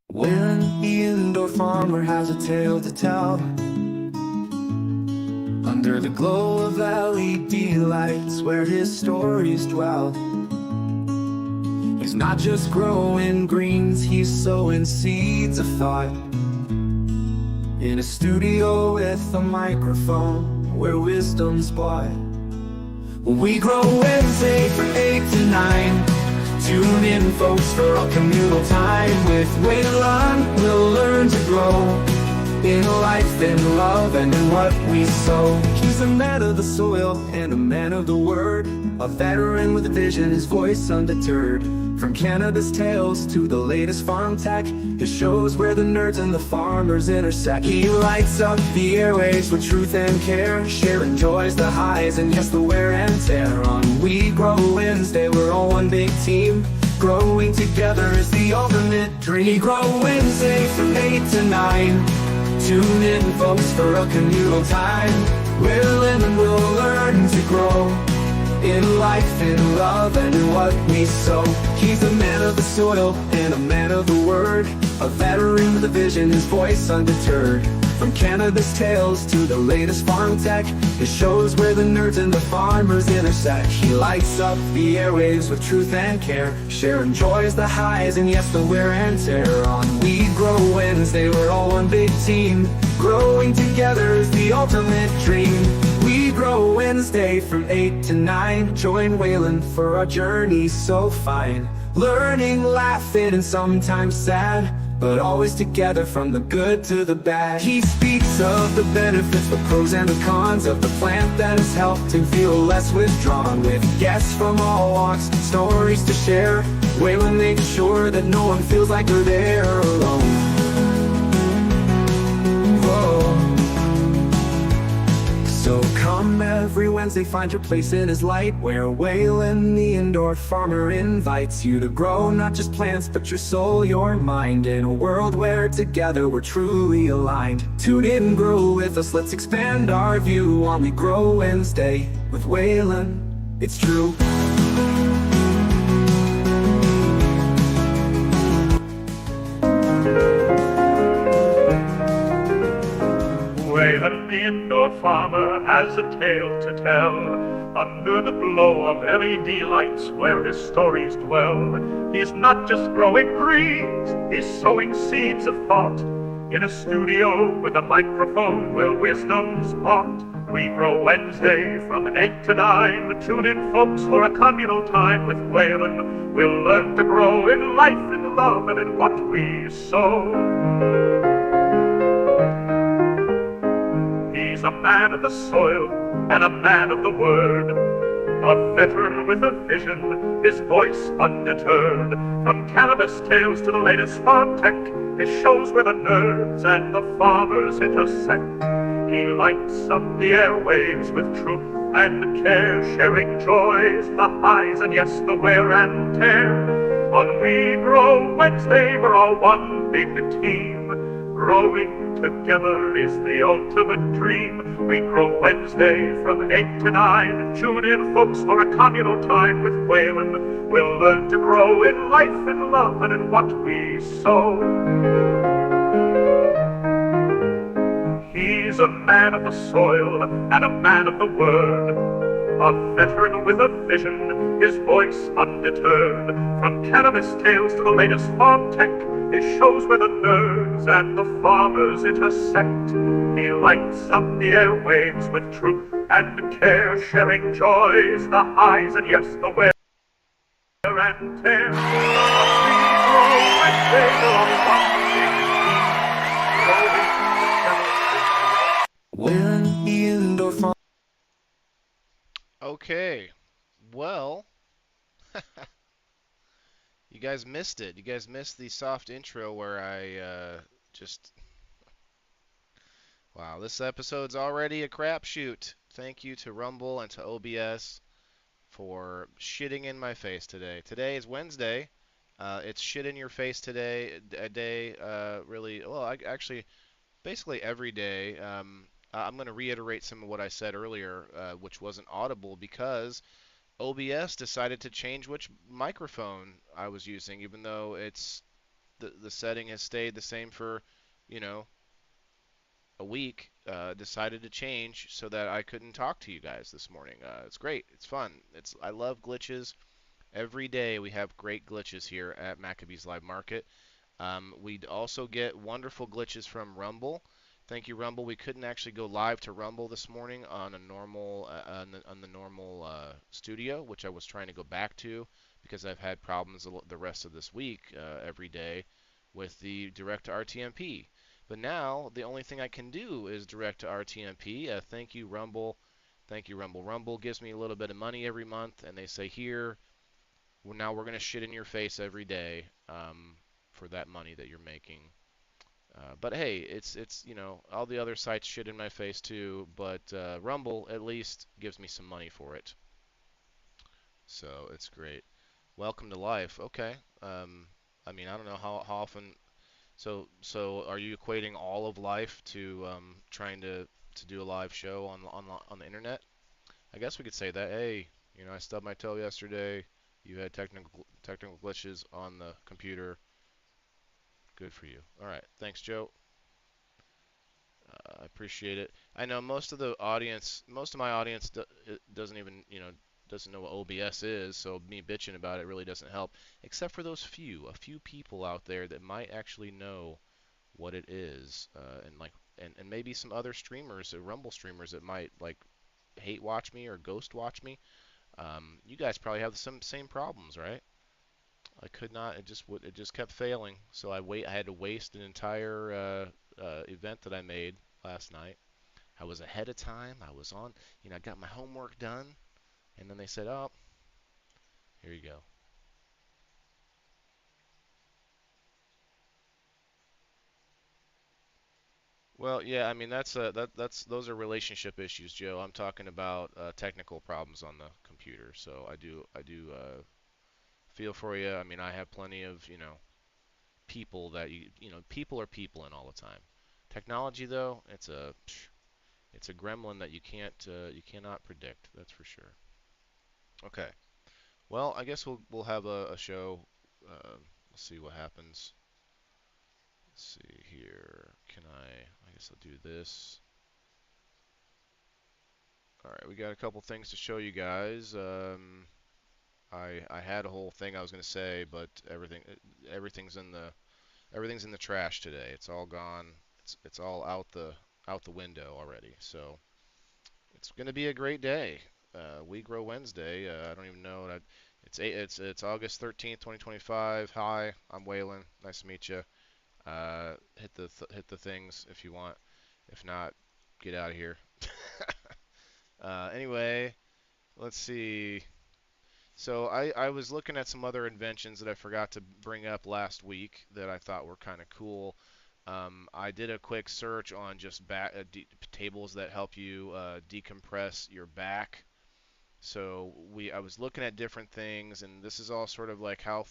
When the indoor farmer has a tale to tell, under the glow of LED lights where his stories dwell. He's not just growing greens, he's sowing seeds of thought. In a studio with a microphone where wisdom's bought. We grow Wednesday from 8 to 9. Tune in, folks, for our communal time. With Waylon, we'll learn to grow in life, in love, and in what we sow. He's a man of the soil and a man of the word, a veteran with a vision, his voice undeterred. From cannabis tales to the latest farm tech, his shows where the nerds and the farmers intersect. He lights up the airwaves with truth and care, sharing joys, the highs, and yes, the wear and tear. On We Grow Wednesday, we're all one big team. Growing together is the ultimate dream. We Grow Wednesday from 8 to 9. Tune in, folks, for a communal time. We'll live and we'll learn to grow in life, in love, and in what we sow. He's a man of the soil and a man of the word, a veteran with a vision, his voice undeterred. From cannabis tales to the latest farm tech, his shows where the nerds and the farmers intersect. He lights up the airwaves with truth and care, sharing joys, the highs, and yes, the wear and tear. On We Grow Wednesday, we're all one big team. Growing together is the ultimate dream. We Grow Wednesday from 8 to 9. Join Waylon for our journey so fine. Learning, laughing, and sometimes sad, but always together from the good to the bad. He speaks of the benefits, the pros and the cons of the plant that has helped him feel less withdrawn. With guests from all walks, stories to share, Waylon makes sure that no one feels like they're there alone. So come every Wednesday, find your place in his light, where Waylon, the indoor farmer, invites you to grow not just plants, but your soul, your mind, in a world where together we're truly aligned. Tune in, grow with us, let's expand our view on We Grow Wednesday with Waylon. It's true. Waylon, the indoor farmer, has a tale to tell. Under the glow of LED lights where his stories dwell. He's not just growing greens, he's sowing seeds of thought. In a studio with a microphone where wisdom's taught. We Grow Wednesday from 8 to 9. Tune in, folks, for a communal time with Waylon. We'll learn to grow in life, in love, and in what we sow. He's a man of the soil and a man of the word, a veteran with a vision, his voice undeterred. From cannabis tales to the latest farm tech, his shows where the nerds and the farmers intersect. He lights up the airwaves with truth and care, sharing joys, the highs, and yes, the wear and tear. On We Grow Wednesday, we're all one big team. Growing together is the ultimate dream. We Grow Wednesday from 8 to 9. Tune in, folks, for a communal time with Waylon. We'll learn to grow in life, in love, and in what we sow. He's a man of the soil and a man of the word, a veteran with a vision, his voice undeterred. From cannabis tales to the latest farm tech, his shows where the nerds and the farmers intersect. He lights up the airwaves with truth and care, sharing joys, the highs, and yes, the wear and tear. We grow Wednesday on When the indoor farmer. Okay, well, you guys missed it. You guys missed the soft intro where I just... Wow, this episode's already a crapshoot. Thank you to Rumble and to OBS for shitting in my face today. Today is Wednesday. It's shit in your face today, a day really, well, actually, basically every day. I'm going to reiterate some of what I said earlier, which wasn't audible because OBS decided to change which microphone I was using, even though it's the setting has stayed the same for, you know, a week. Decided to change so that I couldn't talk to you guys this morning. It's great. It's fun. I love glitches. Every day we have great glitches here at Maccabees Live Market. We also get wonderful glitches from Rumble. Thank you, Rumble. We couldn't actually go live to Rumble this morning on a normal on the normal studio, which I was trying to go back to because I've had problems the rest of this week every day with the direct to RTMP. But now the only thing I can do is direct to RTMP. Thank you, Rumble. Thank you, Rumble. Rumble gives me a little bit of money every month, and they say here, well, now we're gonna shit in your face every day for that money that you're making. But hey, it's all the other sites shit in my face too, but Rumble at least gives me some money for it, so it's great. Welcome to life. Okay. I mean, I don't know how often. So are you equating all of life to trying to do a live show on the internet? I guess we could say that. Hey, I stubbed my toe yesterday. You had technical glitches on the computer. Good for you. All right. Thanks, Joe. I appreciate it. I know most of my audience doesn't even, doesn't know what OBS is, so me bitching about it really doesn't help, except for a few people out there that might actually know what it is, and maybe some other streamers, Rumble streamers that might like hate watch me or ghost watch me. You guys probably have some same problems, right? I could not. It just kept failing. So I had to waste an entire event that I made last night. I was ahead of time. I was on. I got my homework done, and then they said, "Oh, here you go." Well, yeah. I mean, that's those are relationship issues, Joe. I'm talking about technical problems on the computer. So I do feel for you. I mean, I have plenty of people that people are people in all the time. Technology though, it's a gremlin that you cannot predict. That's for sure. Okay. Well, I guess we'll have a show. We'll see what happens. Let's see here. Can I? I guess I'll do this. All right, we got a couple things to show you guys. I had a whole thing I was gonna say, but everything's in the trash today. It's all gone. It's all out the window already. So it's gonna be a great day. We Grow Wednesday. I don't even know. It's August 13th, 2025. Hi, I'm Waylon. Nice to meet you. Hit the things if you want. If not, get out of here. Anyway, let's see. So I was looking at some other inventions that I forgot to bring up last week that I thought were kind of cool. I did a quick search on just tables that help you decompress your back. So I was looking at different things, and this is all sort of like how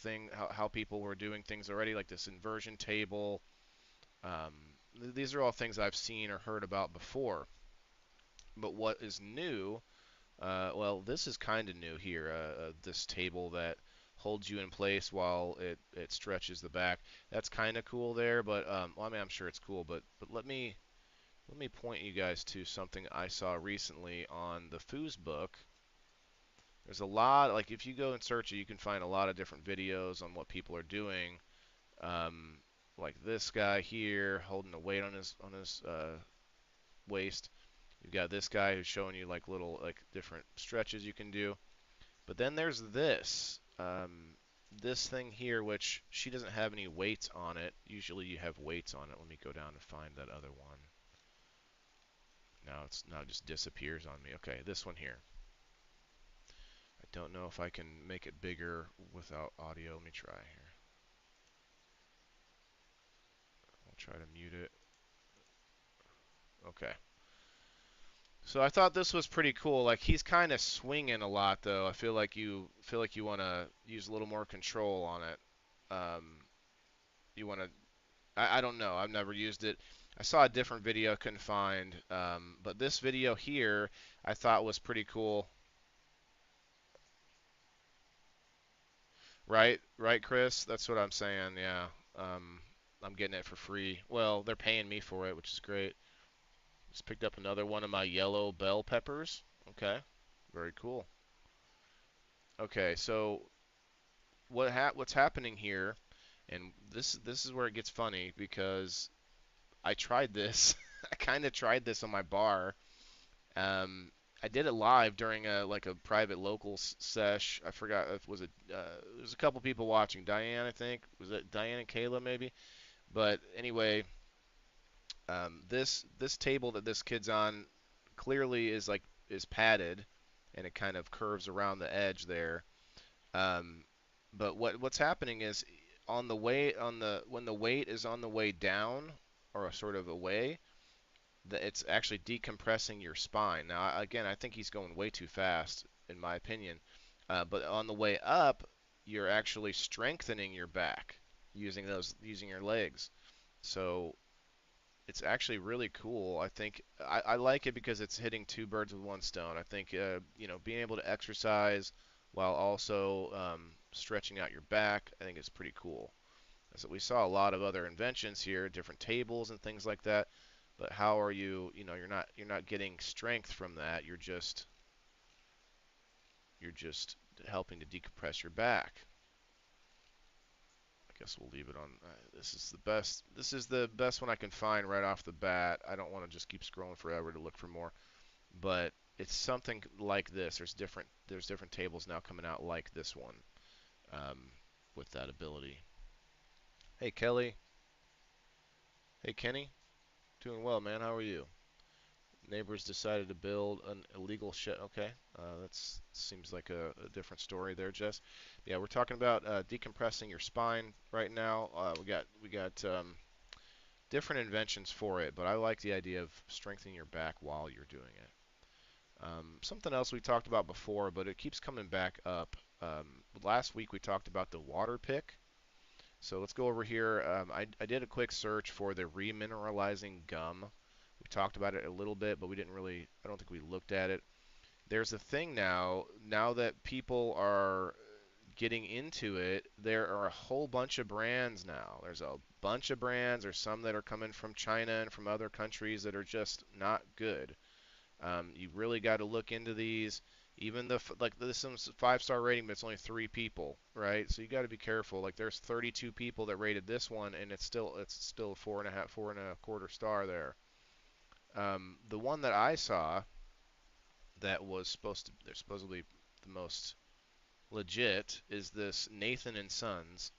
people were doing things already, like this inversion table. Um, these are all things I've seen or heard about before. But what is new? Well, this is kind of new here. This table that holds you in place while it stretches the back. That's kind of cool there. But well, I mean, I'm sure it's cool. But let me point you guys to something I saw recently on the Foos book. There's a lot, like if you go and search it, you can find a lot of different videos on what people are doing. Um, like this guy here holding the weight on his waist. You've got this guy who's showing you like little like different stretches you can do. But then there's this thing here, which she doesn't have any weights on it. Usually you have weights on it. Let me go down and find that other one. Now it just disappears on me. Okay, this one here. I don't know if I can make it bigger without audio. Let me try here. I'll try to mute it. Okay. So I thought this was pretty cool. Like he's kind of swinging a lot, though. I feel like you want to use a little more control on it. You want to. I don't know. I've never used it. I saw a different video, couldn't find. But this video here, I thought was pretty cool. Right, right, Chris. That's what I'm saying. Yeah. Um, I'm getting it for free. Well, they're paying me for it, which is great. Just picked up another one of my yellow bell peppers. Okay, very cool. Okay, so what's happening here, and this is where it gets funny because I tried this. I kind of tried this on my bar. Um, I did it live during a like a private local sesh. I forgot if was it. There was a couple people watching. Diane, I think. Was it Diane and Kayla maybe? But anyway, this table that this kid's on clearly is padded, and it kind of curves around the edge there. Um, but what's happening is on the way on the when the weight is on the way down or sort of away, it's actually decompressing your spine. Now, again, I think he's going way too fast, in my opinion. But on the way up, you're actually strengthening your back using your legs. So it's actually really cool. I think I like it because it's hitting two birds with one stone. I think being able to exercise while also stretching out your back, I think is pretty cool. So we saw a lot of other inventions here, different tables and things like that. But how are you? You're not getting strength from that. You're just helping to decompress your back. I guess we'll leave it on. This is the best. This is the best one I can find right off the bat. I don't want to just keep scrolling forever to look for more. But it's something like this. There's different tables now coming out like this one um, with that ability. Hey Kelly. Hey Kenny. Doing well, man. How are you? Neighbors decided to build an illegal shed. Okay, that seems like a different story there, Jess. Yeah, we're talking about decompressing your spine right now. We got different inventions for it, but I like the idea of strengthening your back while you're doing it. Something else we talked about before, but it keeps coming back up. Last week we talked about the water pick. So let's go over here. I did a quick search for the remineralizing gum. We talked about it a little bit, but we didn't really, I don't think we looked at it. There's a thing now that people are getting into it, there are a whole bunch of brands now. There's a bunch of brands. There's some that are coming from China and from other countries that are just not good. You really got to look into these. Even like this one's 5-star rating, but it's only 3 people, right? So you got to be careful. Like there's 32 people that rated this one, and it's still 4.5, 4.25 star there. The one that I saw that was they're supposedly the most legit is this Nathan and Sons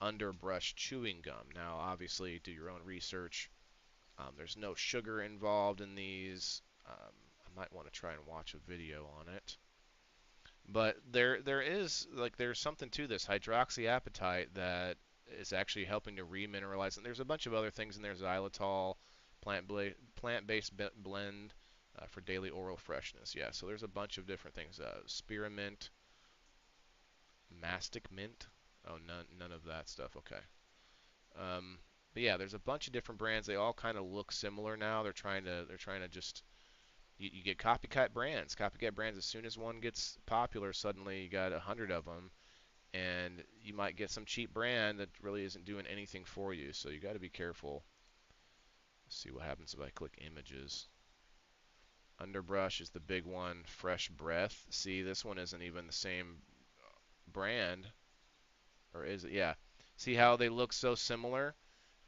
underbrush chewing gum. Now, obviously, do your own research. There's no sugar involved in these. I might want to try and watch a video on it. But there's something to this hydroxyapatite that is actually helping to remineralize. And there's a bunch of other things in there. Xylitol, plant-based blend for daily oral freshness. Yeah, so there's a bunch of different things. Spearmint, mastic mint. Oh, none of that stuff. Okay. But yeah, there's a bunch of different brands. They all kind of look similar now. They're trying to just you get copycat brands. Copycat brands. As soon as one gets popular, suddenly you got 100 of them, and you might get some cheap brand that really isn't doing anything for you. So you got to be careful. Let's see what happens if I click images. Underbrush is the big one. Fresh Breath. See, this one isn't even the same brand, or is it? Yeah. See how they look so similar?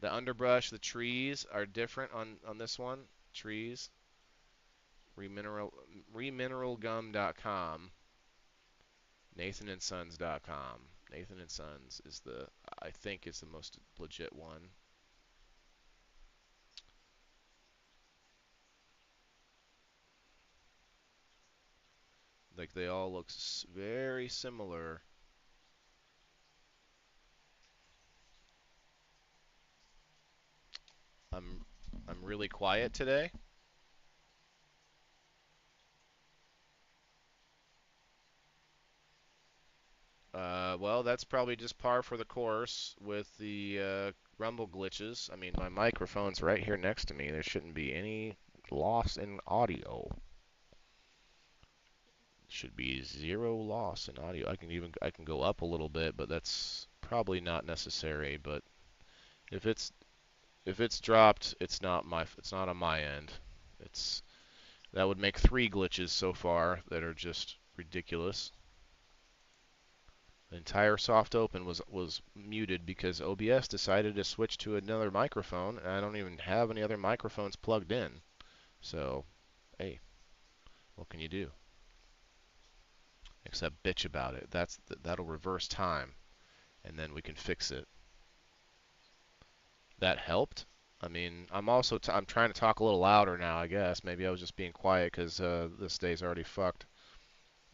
The underbrush, the trees are different on this one. Trees. Remineralgum.com. NathanandSons.com. Nathan and Sons is I think is the most legit one. Like they all look very similar. I'm I'm really quiet today. Well, that's probably just par for the course with the rumble glitches. I mean, my microphone's right here next to me. There shouldn't be any loss in audio. Should be zero loss in audio. I can go up a little bit, but that's probably not necessary. But If it's dropped, it's not on my end. It's That would make 3 glitches so far that are just ridiculous. The entire soft open was muted because OBS decided to switch to another microphone, and I don't even have any other microphones plugged in. So, hey, what can you do? Except bitch about it. That'll reverse time, and then we can fix it. That helped. I mean, I'm trying to talk a little louder now, I guess. Maybe I was just being quiet because this day's already fucked.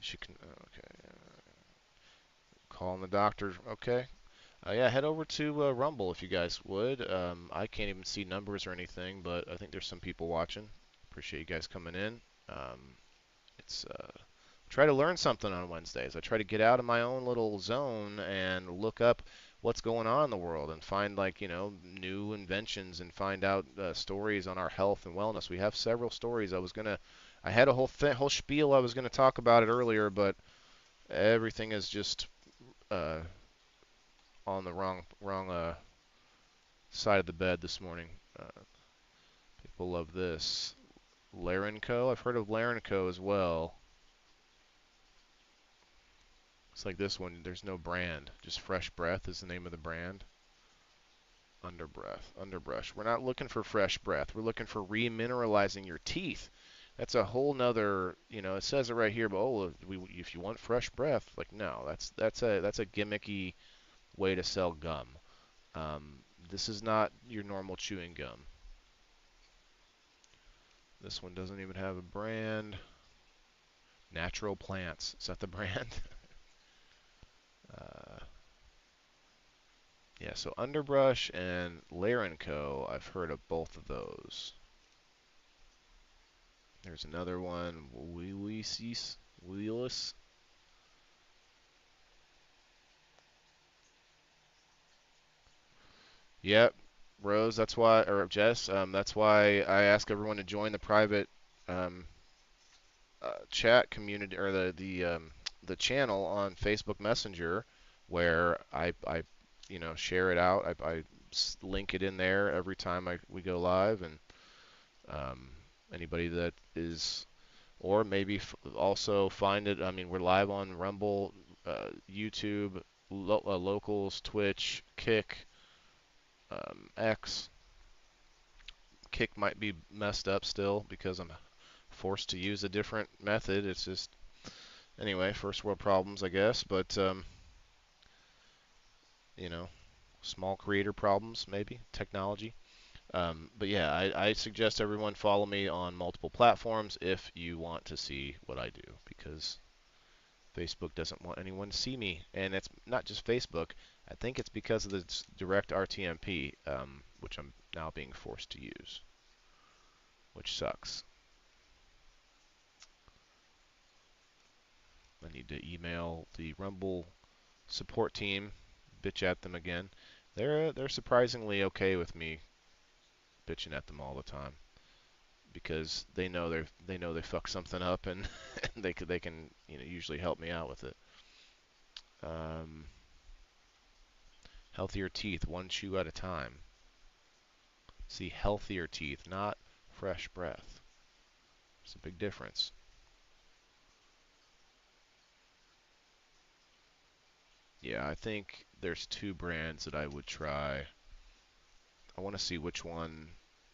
She can. Okay. Calling the doctor. Okay. Yeah, head over to Rumble if you guys would. I can't even see numbers or anything, but I think there's some people watching. Appreciate you guys coming in. It's Try to learn something on Wednesdays. I try to get out of my own little zone and look up what's going on in the world and find new inventions and find out stories on our health and wellness. We have several stories. I had a whole spiel I was gonna talk about it earlier, but everything is just uh, on the wrong side of the bed this morning. People love this. Larenco. I've heard of Larenco as well. It's like this one. There's no brand. Just Fresh Breath is the name of the brand. Underbrush. We're not looking for fresh breath. We're looking for remineralizing your teeth. That's a whole nother, it says it right here, but if you want fresh breath, like no, that's a gimmicky way to sell gum. This is not your normal chewing gum. This one doesn't even have a brand. Natural Plants. Is that the brand? uh, yeah, so Underbrush and Larenco, I've heard of both of those. There's another one, Wheelus. Yep, Rose. That's why, or Jess. That's why I ask everyone to join the private um, chat community or the channel on Facebook Messenger, where I share it out. I link it in there every time we go live, and um, anybody that is, or maybe also find it. I mean, we're live on Rumble, YouTube, Locals, Twitch, Kick, X. Kick might be messed up still because I'm forced to use a different method. It's just anyway, first world problems, I guess. But you know, small creator problems, maybe technology. But yeah, I suggest everyone follow me on multiple platforms if you want to see what I do, because Facebook doesn't want anyone to see me, and it's not just Facebook. I think it's because of the direct RTMP, which I'm now being forced to use, which sucks. I need to email the Rumble support team, bitch at them again. They're surprisingly okay with me bitching at them all the time because they know they fucked something up, and they can usually help me out with it. Um, Healthier teeth, one chew at a time. See, healthier teeth, not fresh breath. It's a big difference. Yeah, I think there's 2 brands that I would try. I want to see which one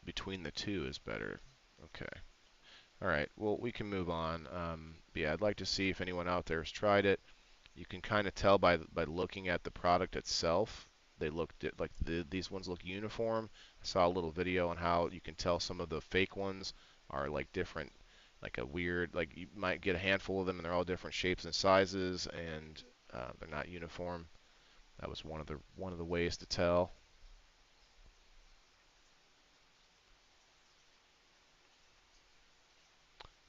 between the two is better. Okay. All right. Well, we can move on. Yeah, I'd like to see if anyone out there has tried it. You can kind of tell by looking at the product itself. They look like these ones look uniform. I saw a little video on how you can tell some of the fake ones are like different, like a weird, like you might get a handful of them and they're all different shapes and sizes, and they're not uniform. That was one of the ways to tell.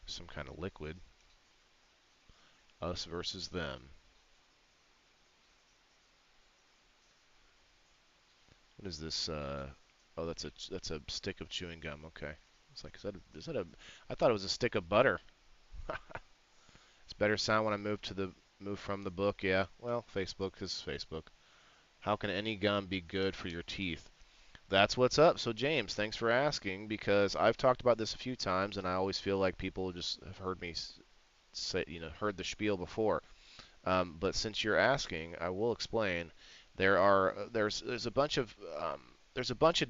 Some kind of liquid. Us versus them. What is this? Oh, that's a stick of chewing gum. Okay. It's like, is that a? I thought it was a stick of butter. It's better sound when I move from the book. Yeah. Well, Facebook is Facebook. How can any gum be good for your teeth? That's what's up. So James, thanks for asking because I've talked about this a few times, and I always feel like people just have heard me say, heard the spiel before. But since you're asking, I will explain. There's a bunch of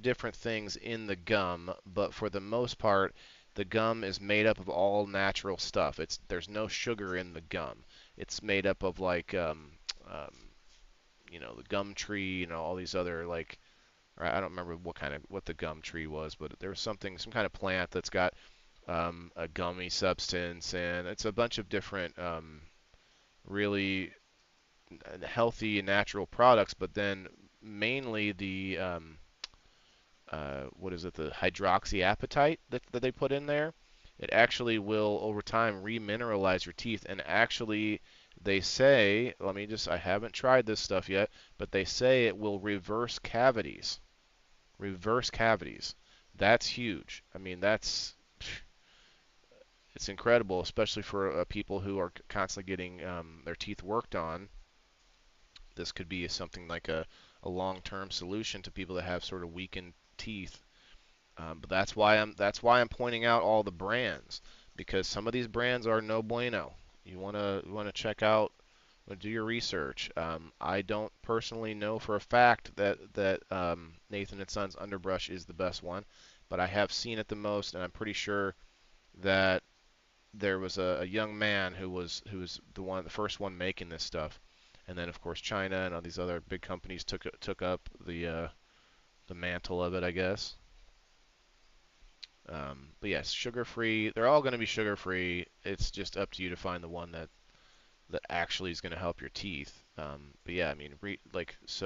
different things in the gum, but for the most part, the gum is made up of all natural stuff. There's no sugar in the gum. It's made up of like um, the gum tree, all these other like or I don't remember what the gum tree was, but there was some kind of plant that's got a gummy substance, and it's a bunch of different really healthy and natural products, but then mainly the what is it, the hydroxyapatite that they put in there. It actually will over time remineralize your teeth, and actually they say, I haven't tried this stuff yet, but they say it will reverse cavities. Reverse cavities. That's huge. I mean, it's incredible, especially for people who are constantly getting their teeth worked on. This could be something like a long-term solution to people that have sort of weakened teeth. But that's why I'm pointing out all the brands because some of these brands are no bueno. You wanna check out, do your research. I don't personally know for a fact that Nathan and Sons Underbrush is the best one, but I have seen it the most, and I'm pretty sure that there was a young man who was the first one making this stuff, and then of course China and all these other big companies took up the mantle of it, I guess. But yes, sugar free. They're all going to be sugar free. It's just up to you to find the one that actually is going to help your teeth. But yeah, I mean, this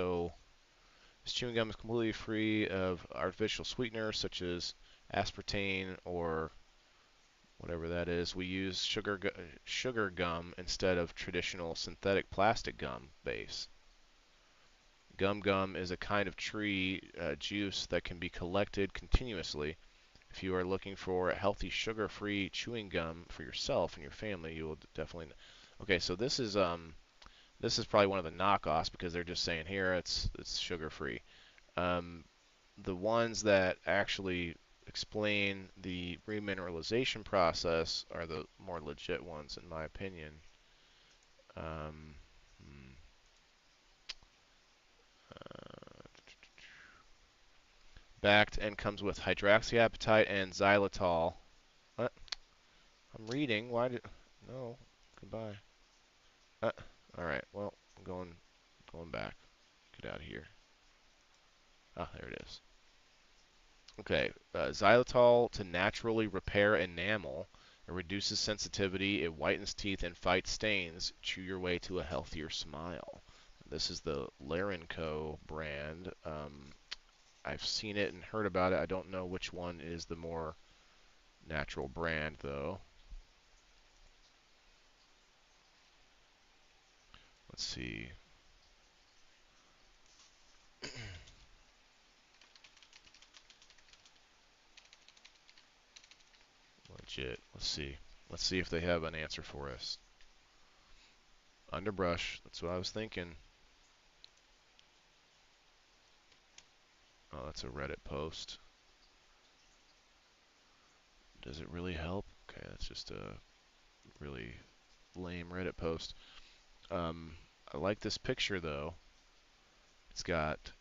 chewing gum is completely free of artificial sweeteners such as aspartame or whatever that is. We use sugar gum instead of traditional synthetic plastic gum base. Gum is a kind of tree juice that can be collected continuously. If you are looking for a healthy sugar-free chewing gum for yourself and your family, you will definitely. Okay, so this is probably one of the knockoffs because they're just saying here it's sugar-free. Um, the ones that actually explain the remineralization process are the more legit ones, in my opinion. Um, hmm, uh, Backed and comes with hydroxyapatite and xylitol. What? I'm reading. Why did? No. Goodbye. Uh, all right. Well, I'm going back. Get out of here. Ah, there it is. Okay. Xylitol to naturally repair enamel. It reduces sensitivity. It whitens teeth and fights stains. Chew your way to a healthier smile. This is the Co. brand. I've seen it and heard about it. I don't know which one is the more natural brand, though. Let's see. Legit. Let's see. Let's see if they have an answer for us. Underbrush. That's what I was thinking. Oh, that's a Reddit post. Does it really help? Okay, that's just a really lame Reddit post. I like this picture though. It's got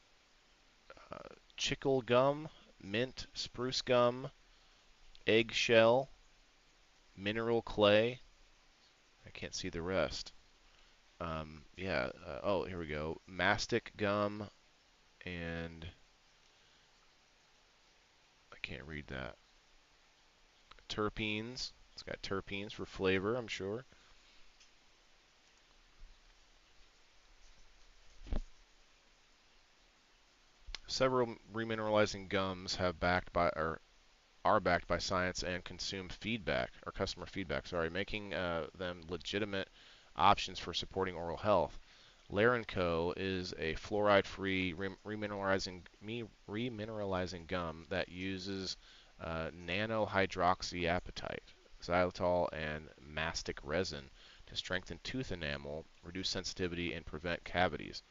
chicle gum, mint, spruce gum, eggshell, mineral clay. I can't see the rest. Yeah. Oh, here we go. Mastic gum and I can't read that. Terpenes. It's got terpenes for flavor, I'm sure. Several remineralizing gums have backed by or are backed by science and consume feedback or customer feedback, sorry, making them legitimate options for supporting oral health. Co. is a fluoride-free remineralizing gum that uses nanohydroxyapatite, xylitol, and mastic resin to strengthen tooth enamel, reduce sensitivity, and prevent cavities.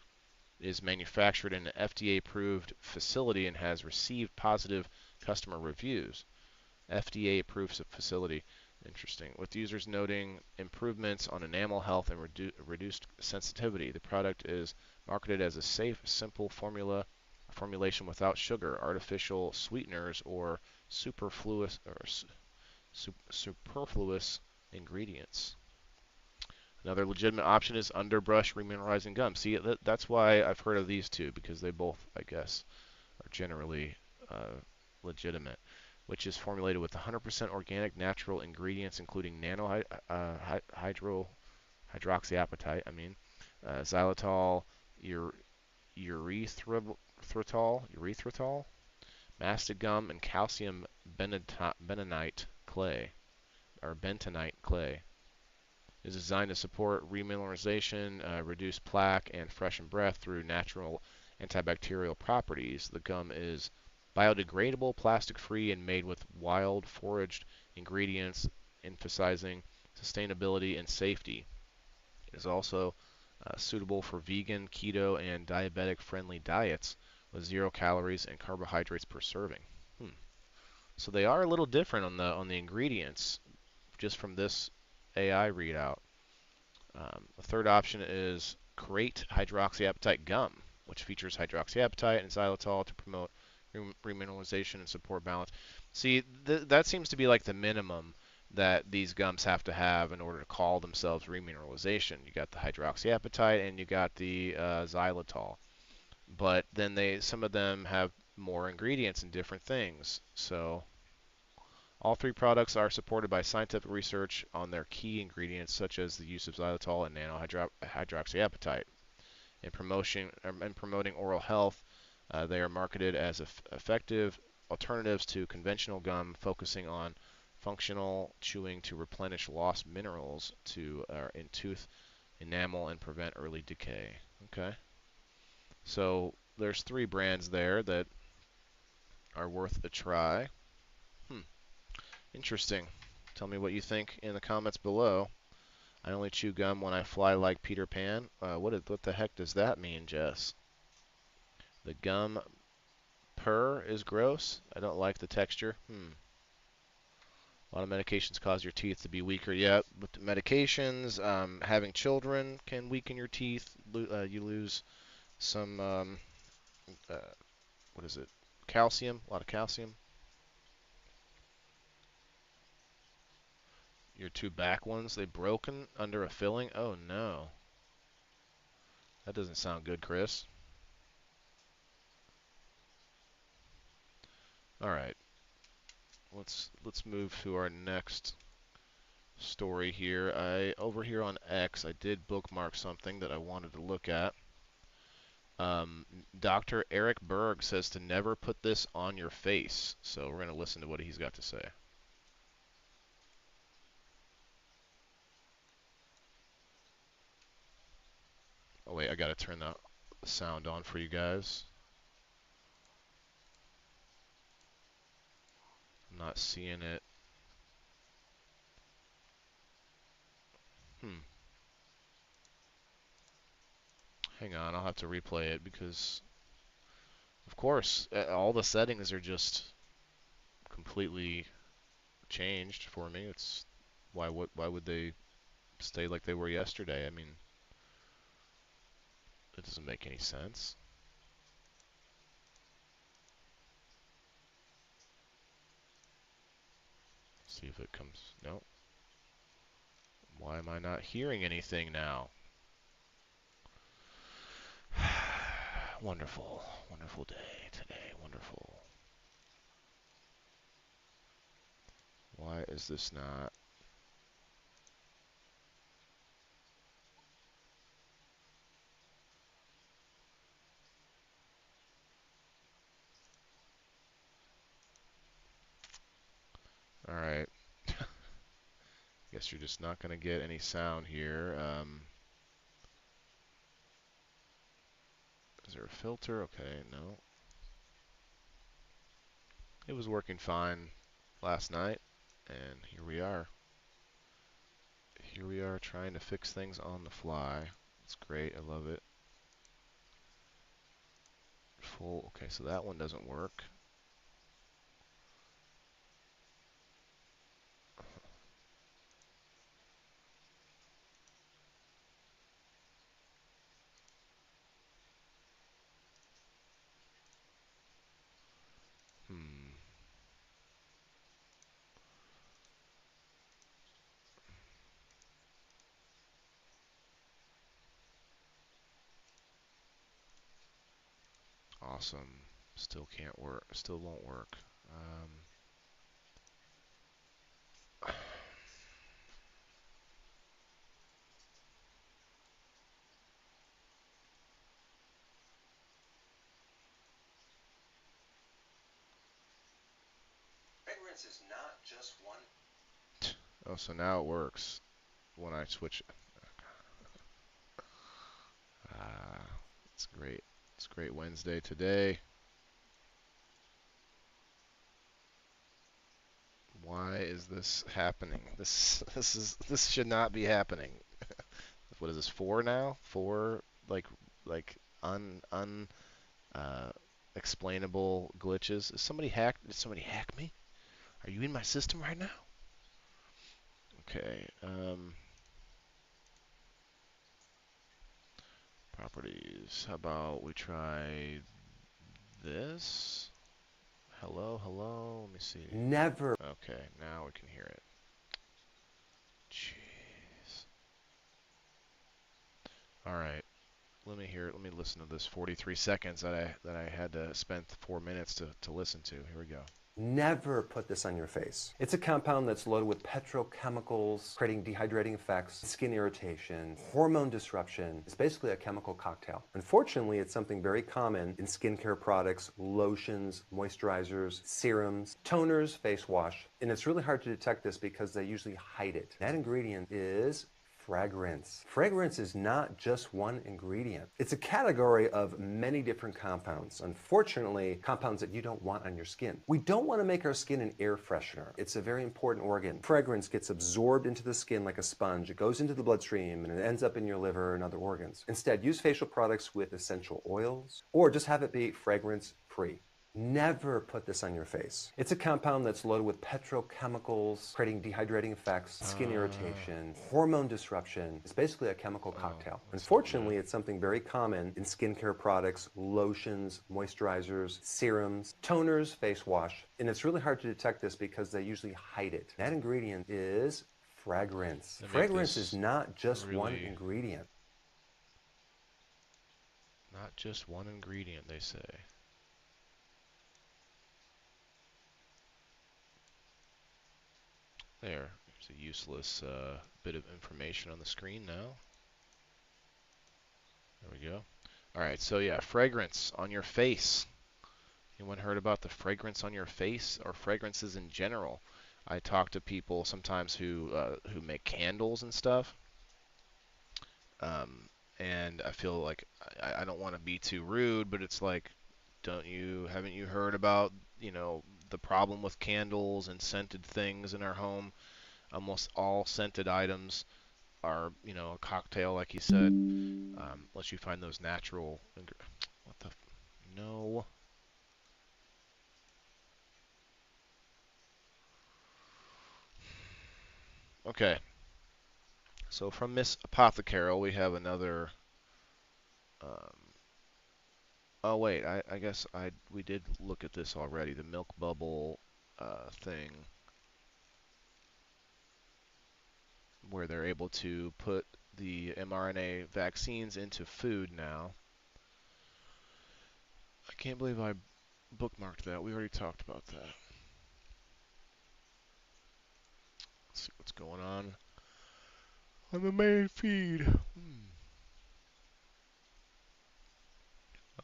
is manufactured in an FDA-approved facility and has received positive customer reviews. FDA-approved facility. Interesting. With users noting improvements on enamel health and reduced sensitivity. The product is marketed as a safe, simple formulation without sugar, artificial sweeteners, or superfluous ingredients. Another legitimate option is underbrush remineralizing gum. See, that's why I've heard of these two, because they both, I guess, are generally legitimate, which is formulated with 100% organic natural ingredients, including hydroxyapatite, xylitol, erythritol, mastic gum, and calcium bentonite clay, or bentonite clay. Is designed to support remineralization, reduce plaque, and freshen breath through natural antibacterial properties. The gum is biodegradable, plastic-free, and made with wild foraged ingredients, emphasizing sustainability and safety. It is also suitable for vegan, keto, and diabetic-friendly diets with 0 calories and carbohydrates per serving. So they are a little different on the ingredients just from this AI readout. The third option is Crate Hydroxyapatite Gum, which features hydroxyapatite and xylitol to promote remineralization and support balance. See, that seems to be like the minimum that these gums have to have in order to call themselves remineralization. You got the hydroxyapatite and you got the xylitol, but then some of them have more ingredients and different things. So all three products are supported by scientific research on their key ingredients, such as the use of xylitol and nanohydroxyapatite. In promoting oral health, they are marketed as effective alternatives to conventional gum, focusing on functional chewing to replenish lost minerals in tooth enamel and prevent early decay. Okay, so there's 3 brands there that are worth a try. Interesting. Tell me what you think in the comments below. I only chew gum when I fly like Peter Pan. What the heck does that mean, Jess? The gum purr is gross. I don't like the texture. A lot of medications cause your teeth to be weaker. Yeah, with the medications, having children can weaken your teeth. You lose some, uh, what is it? Calcium. A lot of calcium. Your 2 back ones, they broken under a filling. Oh no. That doesn't sound good, Chris. All right, let's move to our next story here. Over here on X, I did bookmark something that I wanted to look at. Dr. Eric Berg says to never put this on your face. So we're going to listen to what he's got to say. Oh wait, I got to turn the sound on for you guys. I'm not seeing it. Hang on, I'll have to replay it because, of course, all the settings are just completely changed for me. It's why would they stay like they were yesterday? I mean, it doesn't make any sense. See if it comes. No. Why am I not hearing anything now? Wonderful, wonderful day today. Wonderful. Why is this not? All right. Guess you're just not going to get any sound here. Is there a filter? Okay, no. It was working fine last night, and here we are. Here we are trying to fix things on the fly. It's great. I love it. full. Okay, so that one doesn't work. Hmm. Awesome. Still can't work. Still won't work. Fragrance is not just one. Oh, so now it works when I switch. It's great. It's great Wednesday today. Why is this happening? This should not be happening. What is this? Four now? Four like un explainable glitches. Is somebody hacked? Did somebody hack me? Are you in my system right now? Okay. Properties. How about we try this? Hello, hello. Let me see. Never. Okay, now we can hear it. Jeez. All right. Let me hear it. Let me listen to this 43 seconds that I had to spend 4 minutes to listen to. Here we go. Never put this on your face. It's a compound that's loaded with petrochemicals, creating dehydrating effects, skin irritation, hormone disruption. It's basically a chemical cocktail. Unfortunately, it's something very common in skincare products, lotions, moisturizers, serums, toners, face wash. And it's really hard to detect this because they usually hide it. That ingredient is fragrance. Fragrance is not just one ingredient. It's a category of many different compounds. Unfortunately, compounds that you don't want on your skin. We don't want to make our skin an air freshener. It's a very important organ. Fragrance gets absorbed into the skin like a sponge. It goes into the bloodstream and it ends up in your liver and other organs. Instead, use facial products with essential oils or just have it be fragrance free. Never put this on your face. It's a compound that's loaded with petrochemicals, creating dehydrating effects, skin irritation, hormone disruption. It's basically a chemical cocktail. That's not Unfortunately, good. it's something very common in skincare products, lotions, moisturizers, serums, toners, face wash. And it's really hard to detect this because they usually hide it. That ingredient is fragrance. They make Fragrance is this not just one really ingredient. not just one ingredient, they say. There's a useless bit of information on the screen now. There we go. All right, so yeah, fragrance on your face. Anyone heard about the fragrance on your face or fragrances in general? I talk to people sometimes who make candles and stuff, um, and I feel like I don't want to be too rude, but it's like, haven't you heard about the problem with candles and scented things in our home? Almost all scented items are a cocktail, like you said, unless you find those natural. What the? No. Okay. So from Miss Apothecary, we have another. Um, oh wait, I guess we did look at this already. The milk bubble thing, where they're able to put the mRNA vaccines into food now. I can't believe I bookmarked that. We already talked about that. Let's see what's going on the main feed.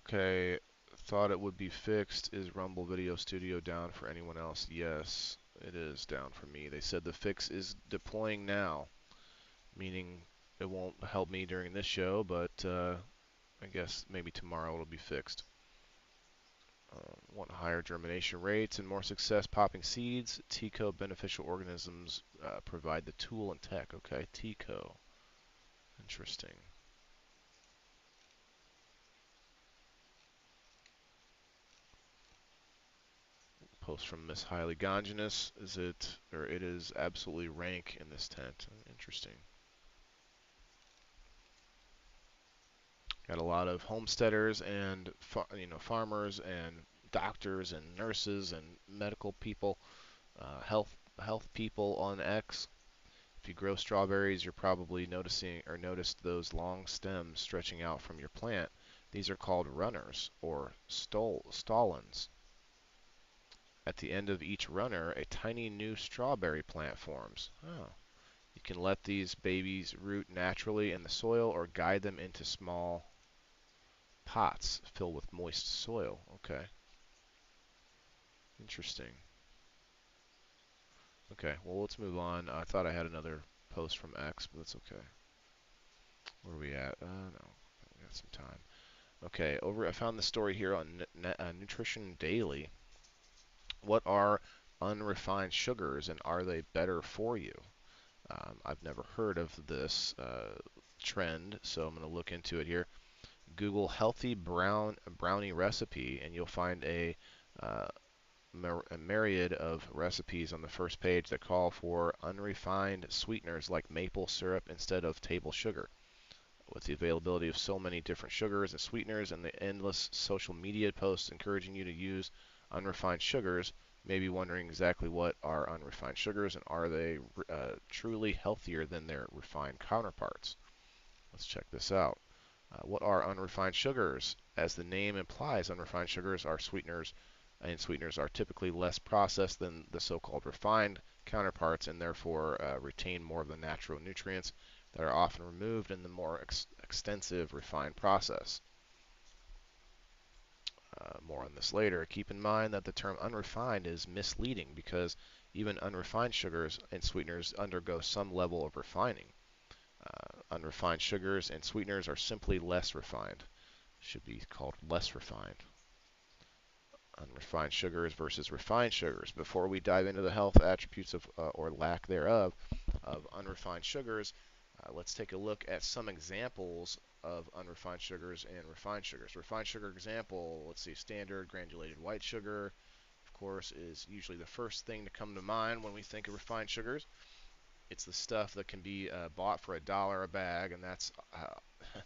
Okay, thought it would be fixed. Is Rumble Video Studio down for anyone else? Yes, it is down for me. They said the fix is deploying now, meaning it won't help me during this show, but I guess maybe tomorrow it'll be fixed. Want higher germination rates and more success popping seeds? TCO beneficial organisms provide the tool and tech. Okay, TCO. Interesting. Post from Miss Highly Gonginous. Is it, or it is absolutely rank in this tent. Interesting. Got a lot of homesteaders and farmers and doctors and nurses and medical people, health people on X. If you grow strawberries, you're probably noticed those long stems stretching out from your plant. These are called runners or stolons. At the end of each runner, a tiny new strawberry plant forms. Oh. You can let these babies root naturally in the soil or guide them into small pots filled with moist soil. Okay. Interesting. Okay, well, let's move on. I thought I had another post from X, but that's okay. Where are we at? No, we got some time. Okay, I found the story here on Nutrition Daily. What are unrefined sugars and are they better for you? I've never heard of this trend, so I'm going to look into it here. Google healthy brownie recipe, and you'll find uh, a myriad of recipes on the first page that call for unrefined sweeteners like maple syrup instead of table sugar. With the availability of so many different sugars and sweeteners and the endless social media posts encouraging you to use unrefined sugars, you may be wondering exactly what are unrefined sugars and are they truly healthier than their refined counterparts. Let's check this out. What are unrefined sugars? As the name implies, unrefined sugars are sweeteners, and sweeteners are typically less processed than the so-called refined counterparts and therefore retain more of the natural nutrients that are often removed in the more extensive refined process. More on this later. Keep in mind that the term unrefined is misleading because even unrefined sugars and sweeteners undergo some level of refining. Unrefined sugars and sweeteners are simply less refined. Should be called less refined. Unrefined sugars versus refined sugars. Before we dive into the health attributes of or lack thereof of unrefined sugars, let's take a look at some examples of unrefined sugars and refined sugars. Refined sugar example, let's see, standard granulated white sugar, of course, is usually the first thing to come to mind when we think of refined sugars. It's the stuff that can be bought for $1 a bag, and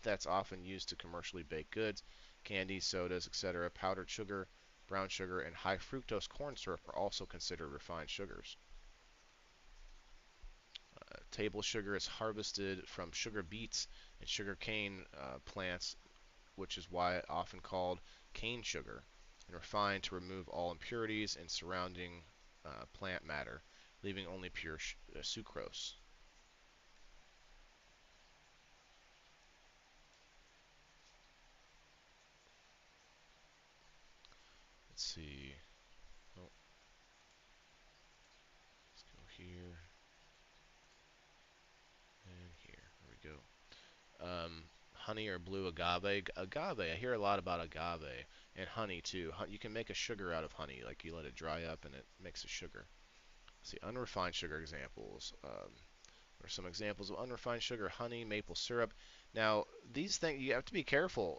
that's often used to commercially bake goods, candies, sodas, etc. Powdered sugar, brown sugar, and high fructose corn syrup are also considered refined sugars. Table sugar is harvested from sugar beets and sugar cane plants, which is why it often called cane sugar, and refined to remove all impurities and surrounding plant matter, leaving only pure sucrose. Let's see. Oh, let's go here and here. There we go. Honey or blue agave. Agave, I hear a lot about agave and honey too. You can make a sugar out of honey, like you let it dry up and it makes a sugar. Let's see, unrefined sugar examples. There are some examples of unrefined sugar: honey, maple syrup. Now, these things you have to be careful.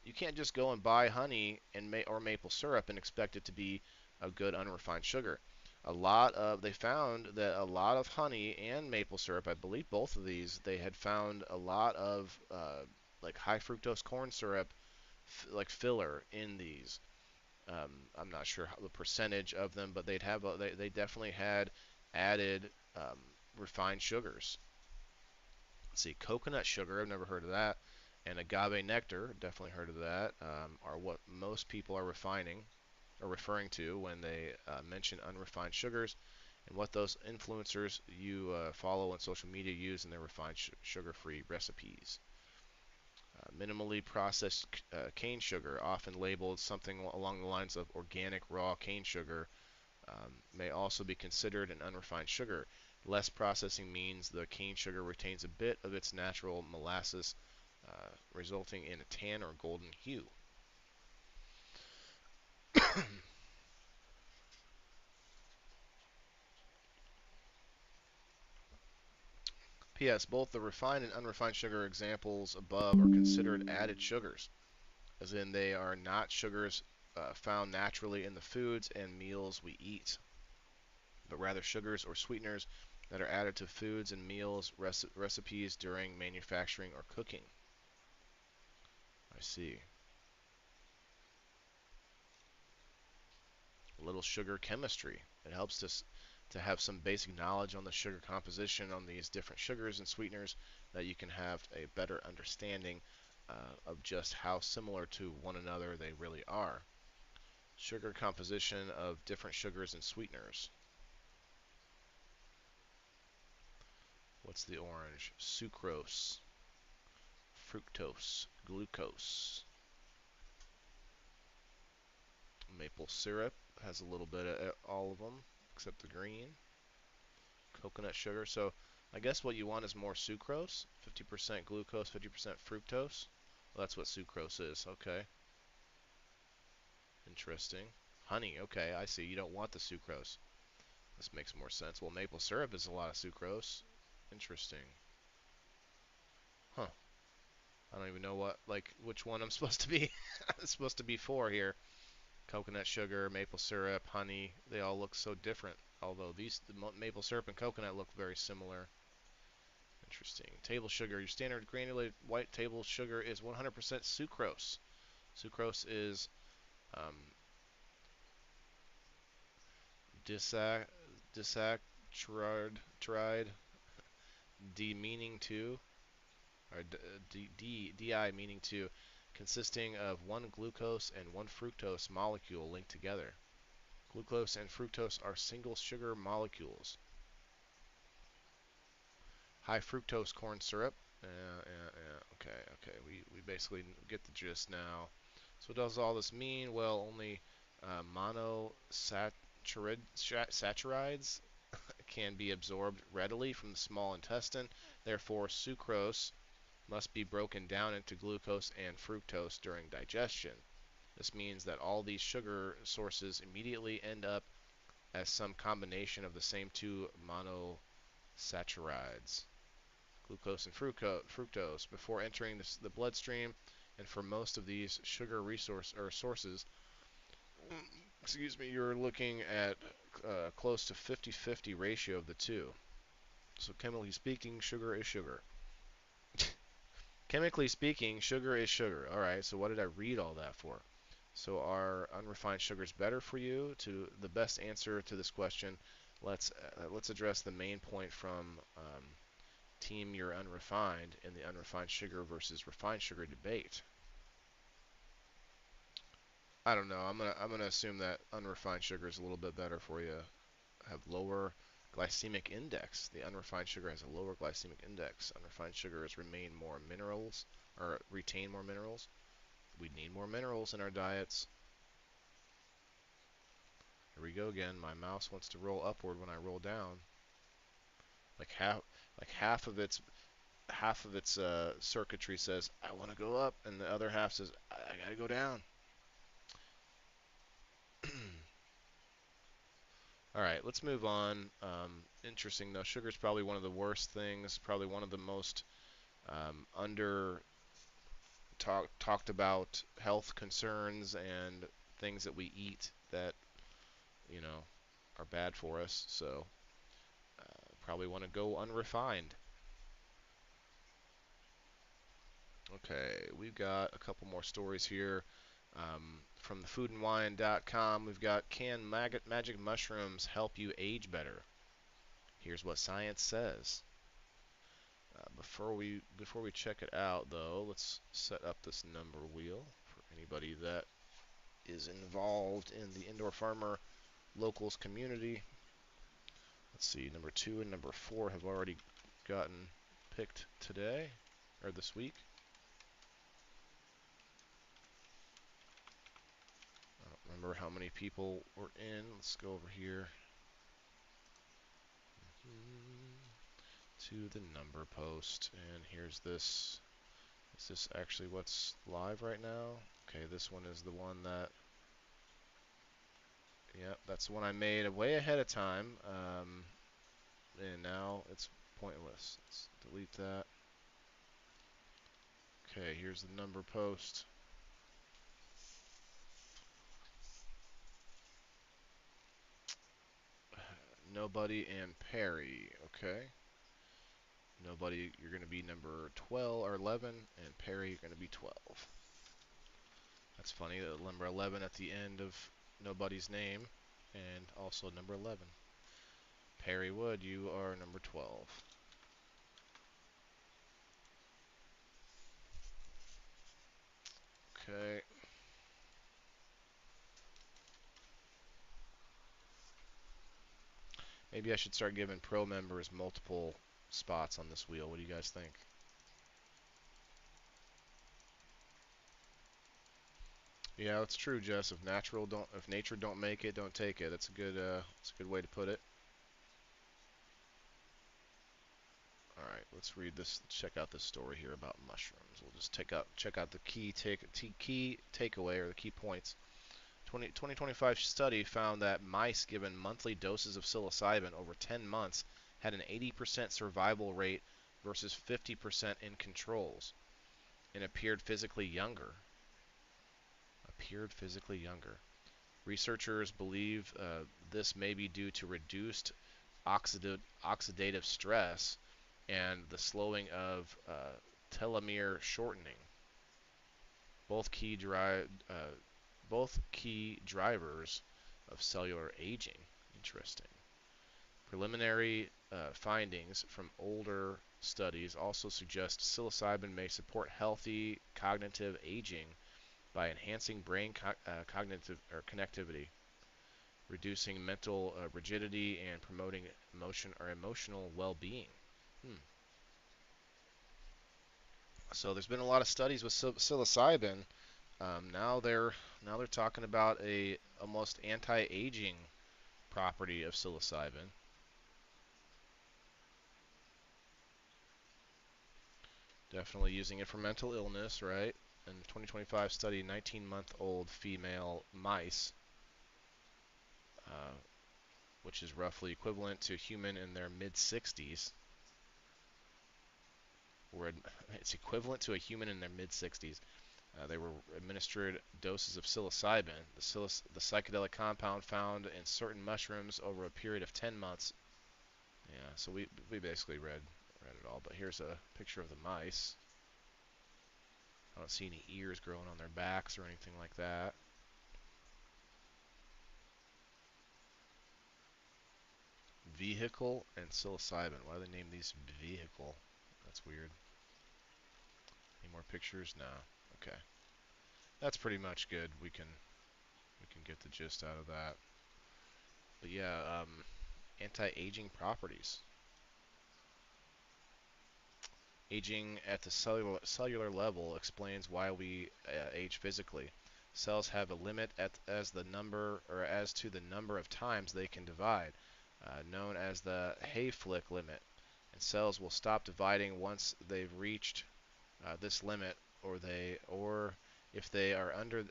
You can't just go and buy honey and or maple syrup and expect it to be a good unrefined sugar. They found that a lot of honey and maple syrup, I believe both of these, they had found a lot of like high fructose corn syrup, like filler in these. I'm not sure how the percentage of them, but they definitely had added refined sugars. Let's see, coconut sugar, I've never heard of that, and agave nectar, definitely heard of that, are what most people are referring to when they mention unrefined sugars, and what those influencers you follow on social media use in their refined sugar-free recipes. Minimally processed cane sugar, often labeled something along the lines of organic raw cane sugar, may also be considered an unrefined sugar. Less processing means the cane sugar retains a bit of its natural molasses, resulting in a tan or golden hue. P.S. Both the refined and unrefined sugar examples above are considered added sugars, as in they are not sugars found naturally in the foods and meals we eat, but rather sugars or sweeteners that are added to foods and meals recipes during manufacturing or cooking. I see. A little sugar chemistry. It helps us to have some basic knowledge on the sugar composition on these different sugars and sweeteners, that you can have a better understanding of just how similar to one another they really are. Sugar composition of different sugars and sweeteners. What's the orange? Sucrose, fructose, glucose. Maple syrup has a little bit of all of them except the green. Coconut sugar. So I guess what you want is more sucrose. 50% glucose, 50% fructose. Well, that's what sucrose is. Okay. Interesting. Honey. Okay, I see. You don't want the sucrose. This makes more sense. Well, maple syrup is a lot of sucrose. Interesting. Huh. I don't even know which one I'm supposed to be supposed to be for here. Coconut sugar, maple syrup, honey, they all look so different. Although the maple syrup and coconut look very similar. Interesting. Table sugar. Your standard granulated white table sugar is 100% sucrose. Sucrose is um, disaccharide, D meaning to, or di meaning to, consisting of one glucose and one fructose molecule linked together. Glucose and fructose are single sugar molecules. High fructose corn syrup. Okay. We basically get the gist now. So what does all this mean? Well, only monosaccharides can be absorbed readily from the small intestine. Therefore, sucrose must be broken down into glucose and fructose during digestion. This means that all these sugar sources immediately end up as some combination of the same two monosaccharides, glucose and fructose, before entering the bloodstream. And for most of these sugar sources, excuse me, you're looking at close to 50-50 ratio of the two. So chemically speaking, sugar is sugar. Chemically speaking, sugar is sugar. All right. So what did I read all that for? So are unrefined sugars better for you? To the best answer to this question, let's address the main point from Team You're Unrefined in the unrefined sugar versus refined sugar debate. I don't know. I'm gonna assume that unrefined sugar is a little bit better for you. Have lower glycemic index. The unrefined sugar has a lower glycemic index. Unrefined sugars retain more minerals. We need more minerals in our diets. Here we go again. My mouse wants to roll upward when I roll down. Like half, half of its circuitry says I want to go up, and the other half says I gotta go down. All right, let's move on. Interesting though. Sugar is probably one of the worst things. Probably one of the most under talked about health concerns and things that we eat that you know are bad for us. So probably want to go unrefined. Okay, we've got a couple more stories here. From thefoodandwine.com, we've got can magic mushrooms help you age better? Here's what science says. Before we check it out, though, let's set up this number wheel for anybody that is involved in the Indoor Farmer Locals community. Let's see, number 2 and number 4 have already gotten picked today, or this week. I don't remember how many people were in. Let's go over here to the number post, and here's this. Is this actually what's live right now? Okay, this one is the one that, yeah, that's the one I made way ahead of time, and now it's pointless. Let's delete that. Okay, here's the number post. Nobody and Perry. Okay. Nobody, you're going to be number 12 or 11, and Perry, you're going to be 12. That's funny. Number 11 at the end of nobody's name, and also number 11. Perry Wood, you are number 12. Okay. Maybe I should start giving pro members multiple spots on this wheel. What do you guys think? Yeah, that's true, Jess. If nature don't make it, don't take it. That's a good way to put it. All right, let's read this. Check out this story here about mushrooms. We'll just check out the key takeaway or the key points. 2025 study found that mice given monthly doses of psilocybin over 10 months had an 80% survival rate versus 50% in controls, and appeared physically younger. Researchers believe this may be due to reduced oxidative stress and the slowing of telomere shortening, both key drivers of cellular aging. Interesting. Preliminary findings from older studies also suggest psilocybin may support healthy cognitive aging by enhancing brain cognitive or connectivity, reducing mental rigidity, and promoting emotional well-being. Hmm. So there's been a lot of studies with psilocybin. Now they're talking about a almost anti-aging property of psilocybin. Definitely using it for mental illness, right? In the 2025 study, 19-month-old female mice, uh, which is roughly equivalent to a human in their mid-60s, were it's equivalent to a human in their mid-60s. They were administered doses of psilocybin, the psychedelic compound found in certain mushrooms over a period of 10 months. Yeah, so we basically read it all. But here's a picture of the mice. I don't see any ears growing on their backs or anything like that. Vehicle and psilocybin. Why do they name these vehicle? That's weird. Any more pictures? No. Okay. That's pretty much good. We can get the gist out of that. But yeah, anti-aging properties. Aging at the cellular level explains why we age physically. Cells have a limit as to the number of times they can divide, known as the Hayflick limit. And cells will stop dividing once they've reached this limit, or if they are under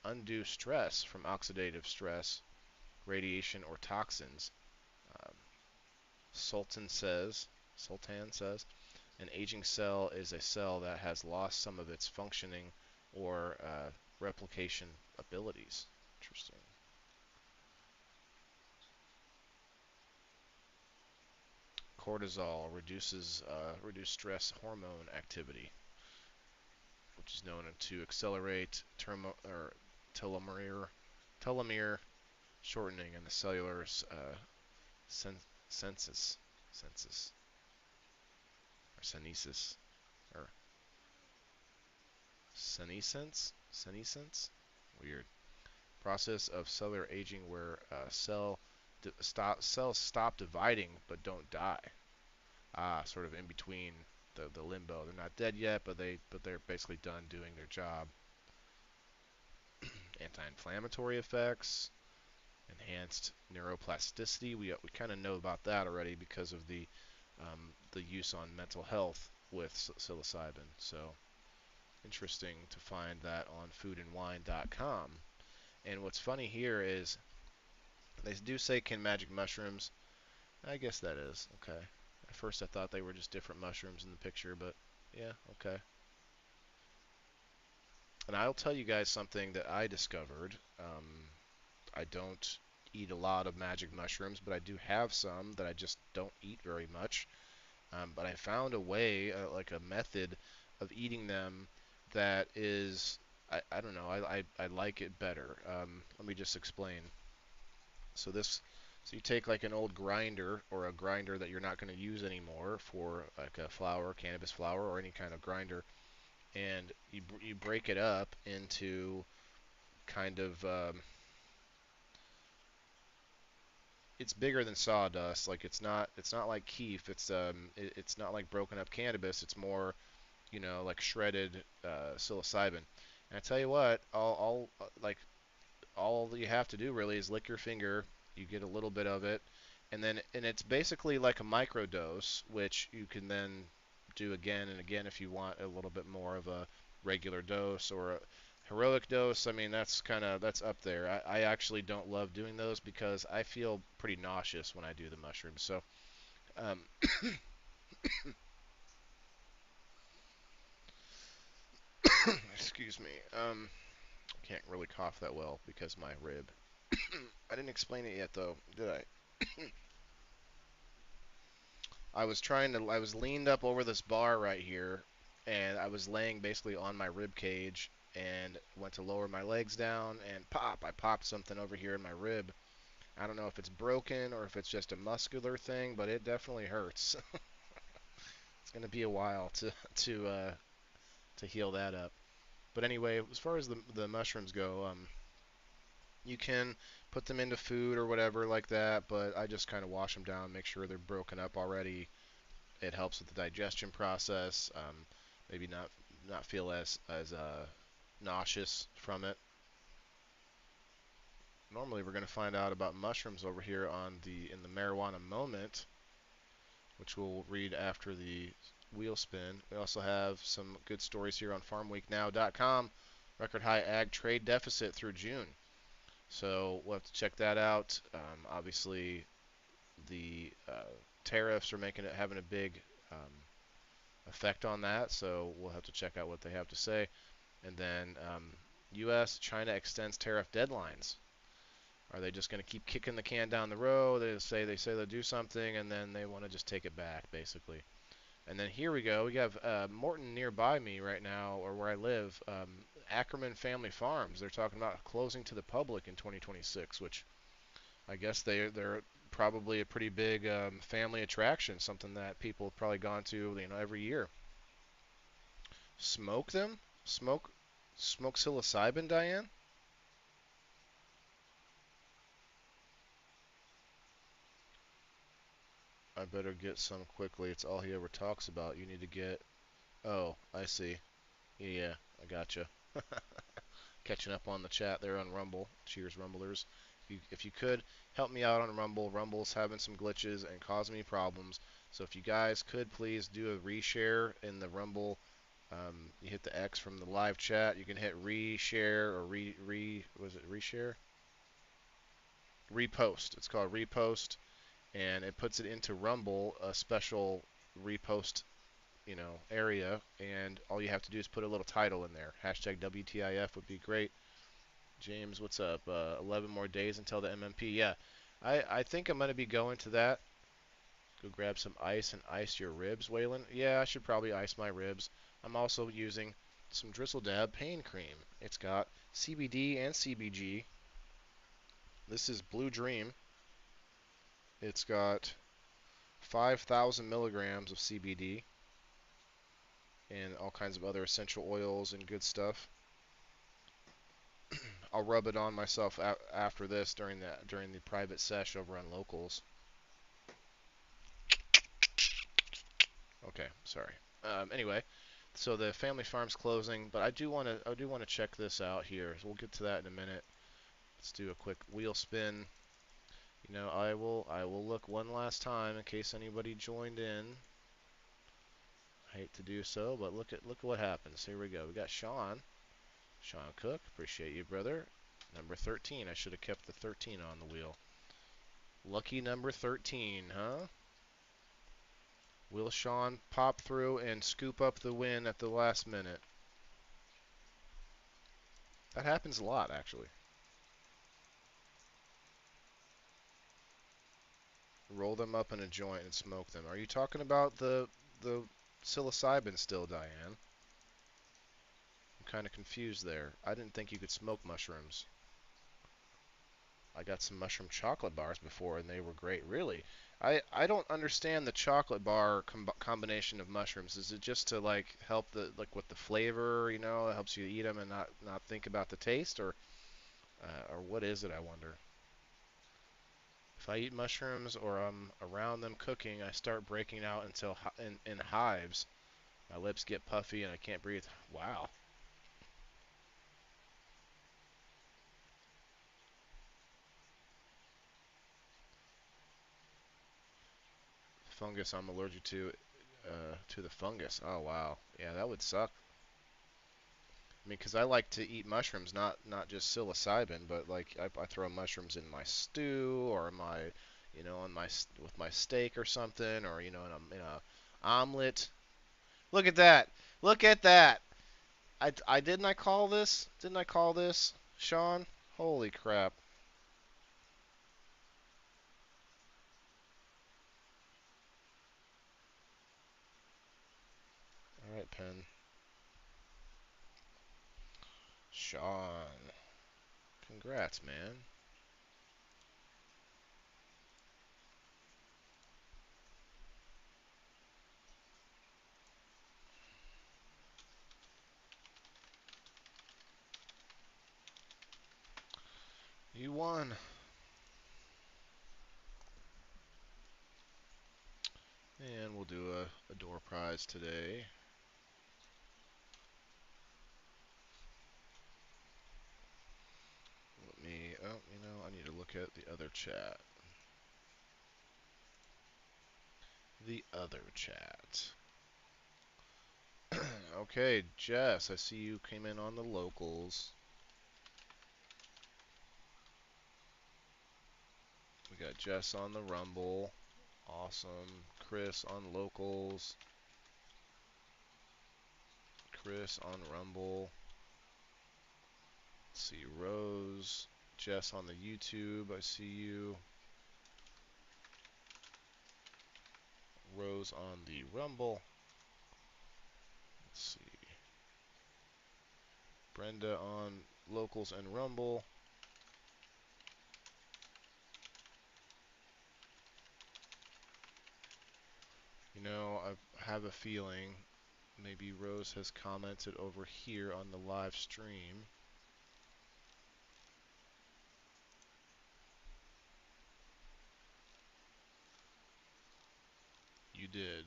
undue stress from oxidative stress, radiation, or toxins. Um, Sultan says, an aging cell is a cell that has lost some of its functioning or replication abilities. Interesting. Cortisol reduce stress hormone activity, which is known to accelerate telomere telomere shortening in the cellular sen- census or senescence or senescence. Weird. Process of cellular aging where cells stop dividing but don't die. Sort of in between the limbo. They're not dead yet, but they're basically done doing their job. Anti-inflammatory effects, enhanced neuroplasticity. We kind of know about that already because of the use on mental health with psilocybin. So interesting to find that on foodandwine.com. And what's funny here is they do say can magic mushrooms. I guess that is okay. At first I thought they were just different mushrooms in the picture, but yeah, okay. And I'll tell you guys something that I discovered. I don't eat a lot of magic mushrooms, but I do have some that I just don't eat very much. But I found a way, like a method of eating them that is, I don't know, I like it better. Let me just explain. So this, so you take like an old grinder or a grinder that you're not going to use anymore for like a flour, cannabis flour, or any kind of grinder, and you break it up into kind of it's bigger than sawdust. Like it's not like keef. It's not like broken up cannabis. It's more like shredded psilocybin. And I tell you what, all you have to do really is lick your finger. You get a little bit of it, and it's basically like a microdose, which you can then do again and again if you want a little bit more of a regular dose or a heroic dose. I mean, that's up there. I actually don't love doing those because I feel pretty nauseous when I do the mushrooms. So, um, excuse me. Can't really cough that well because my rib. I didn't explain it yet though, did I? I was leaned up over this bar right here, and I was laying basically on my rib cage, and went to lower my legs down, and I popped something over here in my rib. I don't know if it's broken or if it's just a muscular thing, but it definitely hurts. It's gonna be a while to heal that up. But anyway, as far as the mushrooms go, you can put them into food or whatever like that, but I just kind of wash them down, make sure they're broken up already. It helps with the digestion process. Maybe not feel as nauseous from it. Normally, we're going to find out about mushrooms over here in the marijuana moment, which we'll read after the wheel spin. We also have some good stories here on FarmWeekNow.com. Record high ag trade deficit through June. So we'll have to check that out. Obviously, the tariffs are having a big effect on that, so we'll have to check out what they have to say. And then U.S. China extends tariff deadlines. Are they just going to keep kicking the can down the road? They say they'll do something, and then they want to just take it back, basically. And then here we go. We have Morton nearby me right now, or where I live. Ackerman Family Farms. They're talking about closing to the public in 2026, which I guess they're probably a pretty big family attraction, something that people have probably gone to every year. Smoke them? Smoke psilocybin, Diane? I better get some quickly. It's all he ever talks about. You need to get. Oh, I see. Yeah, I gotcha. Catching up on the chat there on Rumble. Cheers, Rumblers. If you could help me out on Rumble. Rumble's having some glitches and causing me problems. So if you guys could please do a reshare in the Rumble. You hit the X from the live chat. You can hit reshare or was it reshare? Repost. It's called repost, and it puts it into Rumble, a special repost, area. And all you have to do is put a little title in there. Hashtag WTIF would be great. James, what's up? 11 more days until the MMP. Yeah, I think I'm gonna be going to that. Go grab some ice and ice your ribs, Waylon. Yeah, I should probably ice my ribs. I'm also using some Drizzle Dab pain cream. It's got CBD and CBG. This is Blue Dream. It's got 5,000 milligrams of CBD and all kinds of other essential oils and good stuff. I'll rub it on myself after this during the private sesh over on Locals. Okay, sorry. Anyway, so the family farm's closing, but I do want to check this out here. So we'll get to that in a minute. Let's do a quick wheel spin. I will look one last time in case anybody joined in. I hate to do so, but look at what happens. Here we go. We got Sean Cook. Appreciate you, brother. Number 13. I should have kept the 13 on the wheel. Lucky number 13, huh? Will Sean pop through and scoop up the win at the last minute? That happens a lot, actually. roll them up in a joint and smoke them. Are you talking about the psilocybin still, Diane? I'm kind of confused there. I didn't think you could smoke mushrooms. I got some mushroom chocolate bars before, and they were great. Really, I don't understand the chocolate bar combination of mushrooms. Is it just to like help the like with the flavor? You know, it helps you eat them and not think about the taste, or what is it? I wonder. If I eat mushrooms or I'm around them cooking, I start breaking out until in hives. My lips get puffy and I can't breathe. Wow. Fungus I'm allergic to the fungus. Oh wow. Yeah, that would suck. I mean, 'cause I like to eat mushrooms, not just psilocybin, but like I throw mushrooms in my stew or my, on my with my steak or something, or in a omelet. Look at that! Look at that! I didn't I call this? Didn't I call this, Sean? Holy crap! All right, Pen. Sean, congrats, man. You won. And we'll do a door prize today. Let me, oh, I need to look at the other chat. The other chat. Okay, Jess, I see you came in on the locals. We got Jess on the Rumble. Awesome. Chris on locals. Chris on Rumble. Let's see, Rose. Jess on the YouTube. I see you. Rose on the Rumble. Let's see. Brenda on locals and Rumble. I have a feeling maybe Rose has commented over here on the live stream. You did.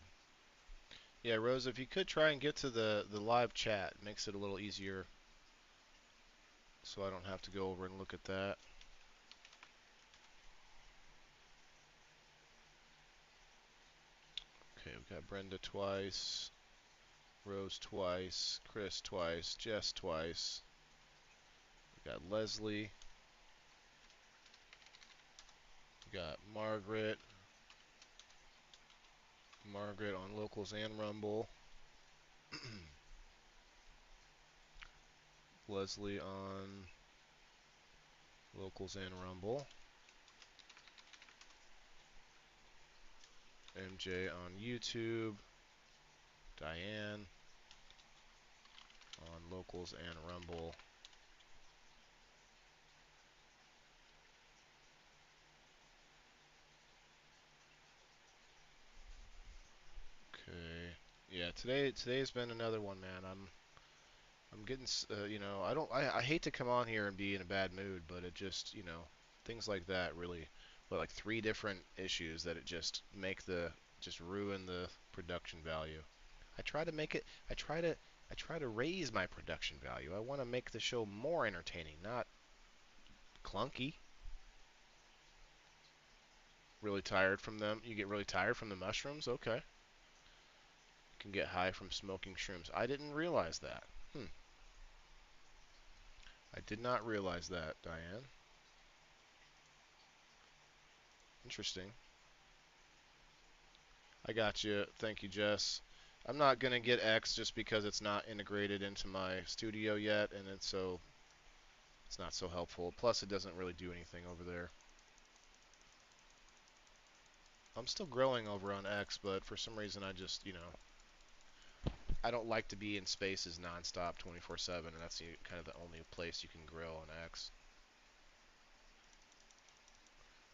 Yeah, Rose, if you could try and get to the live chat, it makes it a little easier so I don't have to go over and look at that. Okay, we've got Brenda twice, Rose twice, Chris twice, Jess twice. We got Leslie. We got Margaret. Margaret on locals and Rumble. Leslie on locals and Rumble. MJ on YouTube. Diane on locals and Rumble. Okay. Yeah, today's been another one, man. I'm getting I hate to come on here and be in a bad mood, but it just, things like that really, like three different issues that it just ruin the production value. I try to make it I try to raise my production value. I want to make the show more entertaining, not clunky. Really tired from them. You get really tired from the mushrooms? Okay. Can get high from smoking shrooms. I didn't realize that. I did not realize that, Diane. Interesting. I got you. Thank you, Jess. I'm not going to get X just because it's not integrated into my studio yet, and it's not so helpful. Plus, it doesn't really do anything over there. I'm still growing over on X, but for some reason I just, I don't like to be in spaces nonstop 24/7, and that's kind of the only place you can grow on X.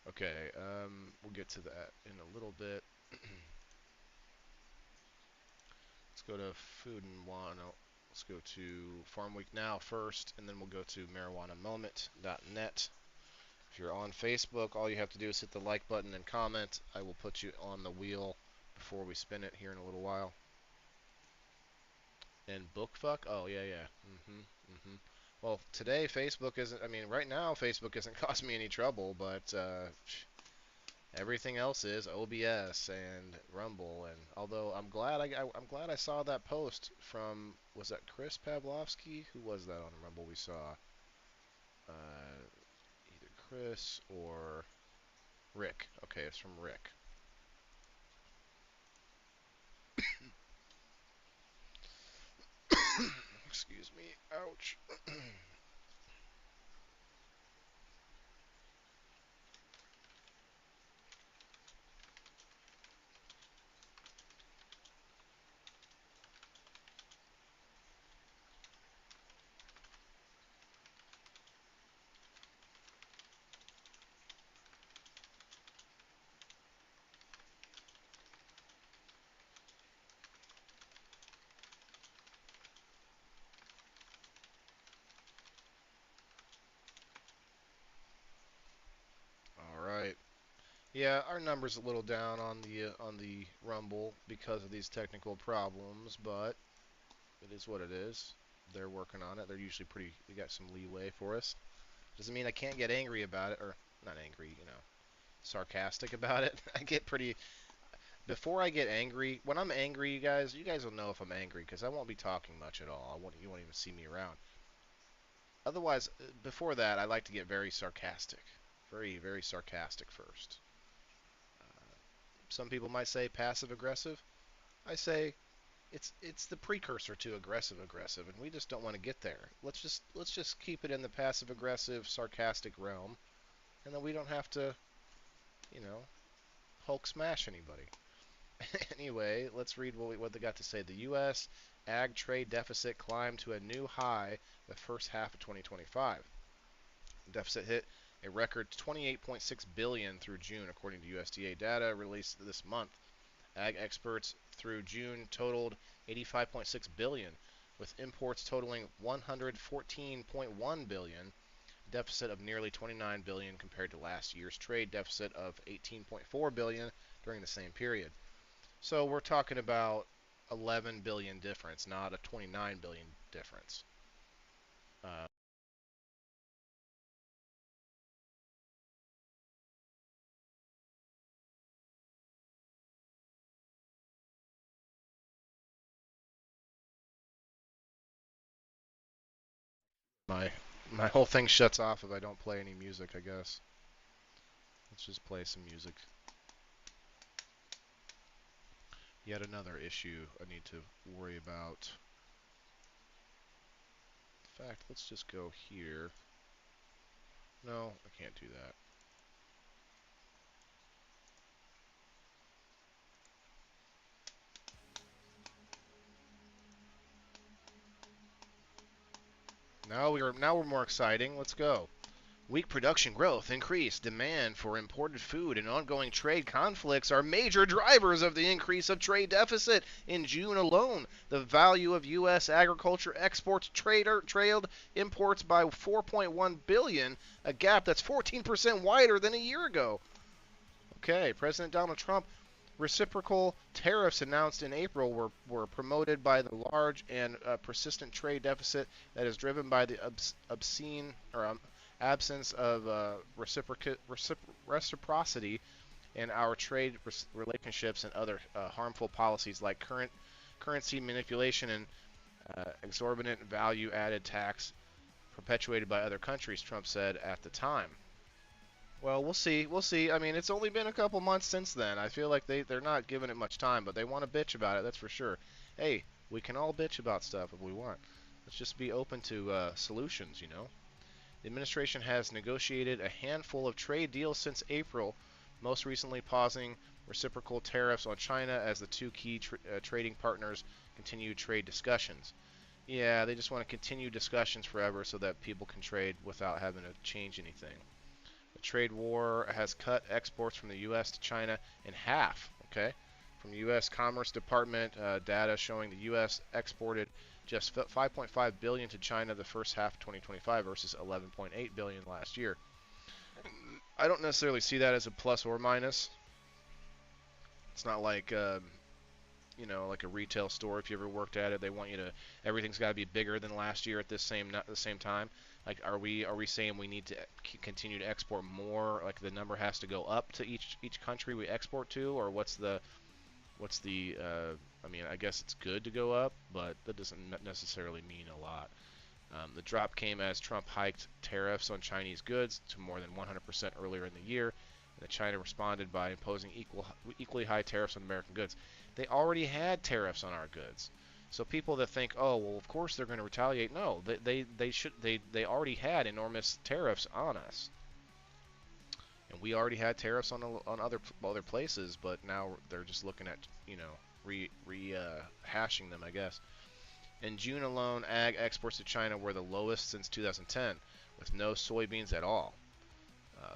Okay, we'll get to that in a little bit. Let's go to food and wine. Let's go to Farm Week Now first, and then we'll go to marijuanamoment.net. If you're on Facebook, all you have to do is hit the like button and comment. I will put you on the wheel before we spin it here in a little while. And bookfuck? Oh, yeah, yeah. Well, today Facebook isn't, I mean, right now Facebook isn't costing me any trouble, but everything else is OBS and Rumble. And although I'm glad I saw that post from, was that Chris Pavlovsky? Who was that on Rumble we saw? Either Chris or Rick. Okay, it's from Rick. Excuse me. Ouch. All right. Yeah, our number's a little down on the Rumble because of these technical problems, but it is what it is. They're working on it. They're usually pretty. They got some leeway for us. Doesn't mean I can't get angry about it, or not angry, sarcastic about it. I get pretty. Before I get angry, when I'm angry, you guys will know if I'm angry because I won't be talking much at all. You won't even see me around. Otherwise, before that, I like to get very sarcastic, very very sarcastic first. Some people might say passive aggressive. I say it's the precursor to aggressive, and we just don't want to get there. Let's just keep it in the passive aggressive, sarcastic realm, and then we don't have to, you know, Hulk smash anybody. Anyway, let's read what they got to say. The U.S. ag trade deficit climbed to a new high the first half of 2025. The deficit hit a record 28.6 billion through June, according to USDA data released this month. Ag experts through June totaled 85.6 billion, with imports totaling 114.1 billion, deficit of nearly 29 billion compared to last year's trade deficit of 18.4 billion during the same period. So we're talking about 11 billion difference, not a 29 billion difference. Uh, my my whole thing shuts off if I don't play any music, I guess. Let's just play some music. Yet another issue I need to worry about. In fact, let's just go here. No, I can't do that. Now we're more exciting. Let's go. Weak production growth, increased demand for imported food, and ongoing trade conflicts are major drivers of the increase of trade deficit. In June alone, the value of U.S. agriculture exports trailed imports by 4.1 billion, a gap that's 14% wider than a year ago. Okay, President Donald Trump reciprocal tariffs announced in April were promoted by the large and persistent trade deficit that is driven by the obscene or absence of reciprocity in our trade relationships and other harmful policies like currency manipulation and exorbitant value-added tax perpetuated by other countries, Trump said at the time. Well, we'll see. We'll see. I mean, it's only been a couple months since then. I feel like they're not giving it much time, but they want to bitch about it, that's for sure. Hey, we can all bitch about stuff if we want. Let's just be open to solutions, The administration has negotiated a handful of trade deals since April, most recently pausing reciprocal tariffs on China as the two key trading partners continue trade discussions. Yeah, they just want to continue discussions forever so that people can trade without having to change anything. The trade war has cut exports from the U.S. to China in half. Okay, from U.S. Commerce Department data showing the U.S. exported just 5.5 billion to China the first half of 2025 versus 11.8 billion last year. I don't necessarily see that as a plus or minus. It's not like like a retail store. If you ever worked at it, they want you to everything's got to be bigger than last year at the same time. Like, are we saying we need to continue to export more? Like the number has to go up to each country we export to, or what's the I mean, I guess it's good to go up, but that doesn't necessarily mean a lot. The drop came as Trump hiked tariffs on Chinese goods to more than 100% earlier in the year, and China responded by imposing equally high tariffs on American goods. They already had tariffs on our goods. So people that think, oh well, of course they're going to retaliate. No, they already had enormous tariffs on us, and we already had tariffs on other places. But now they're just looking at hashing them, I guess. In June alone, ag exports to China were the lowest since 2010, with no soybeans at all.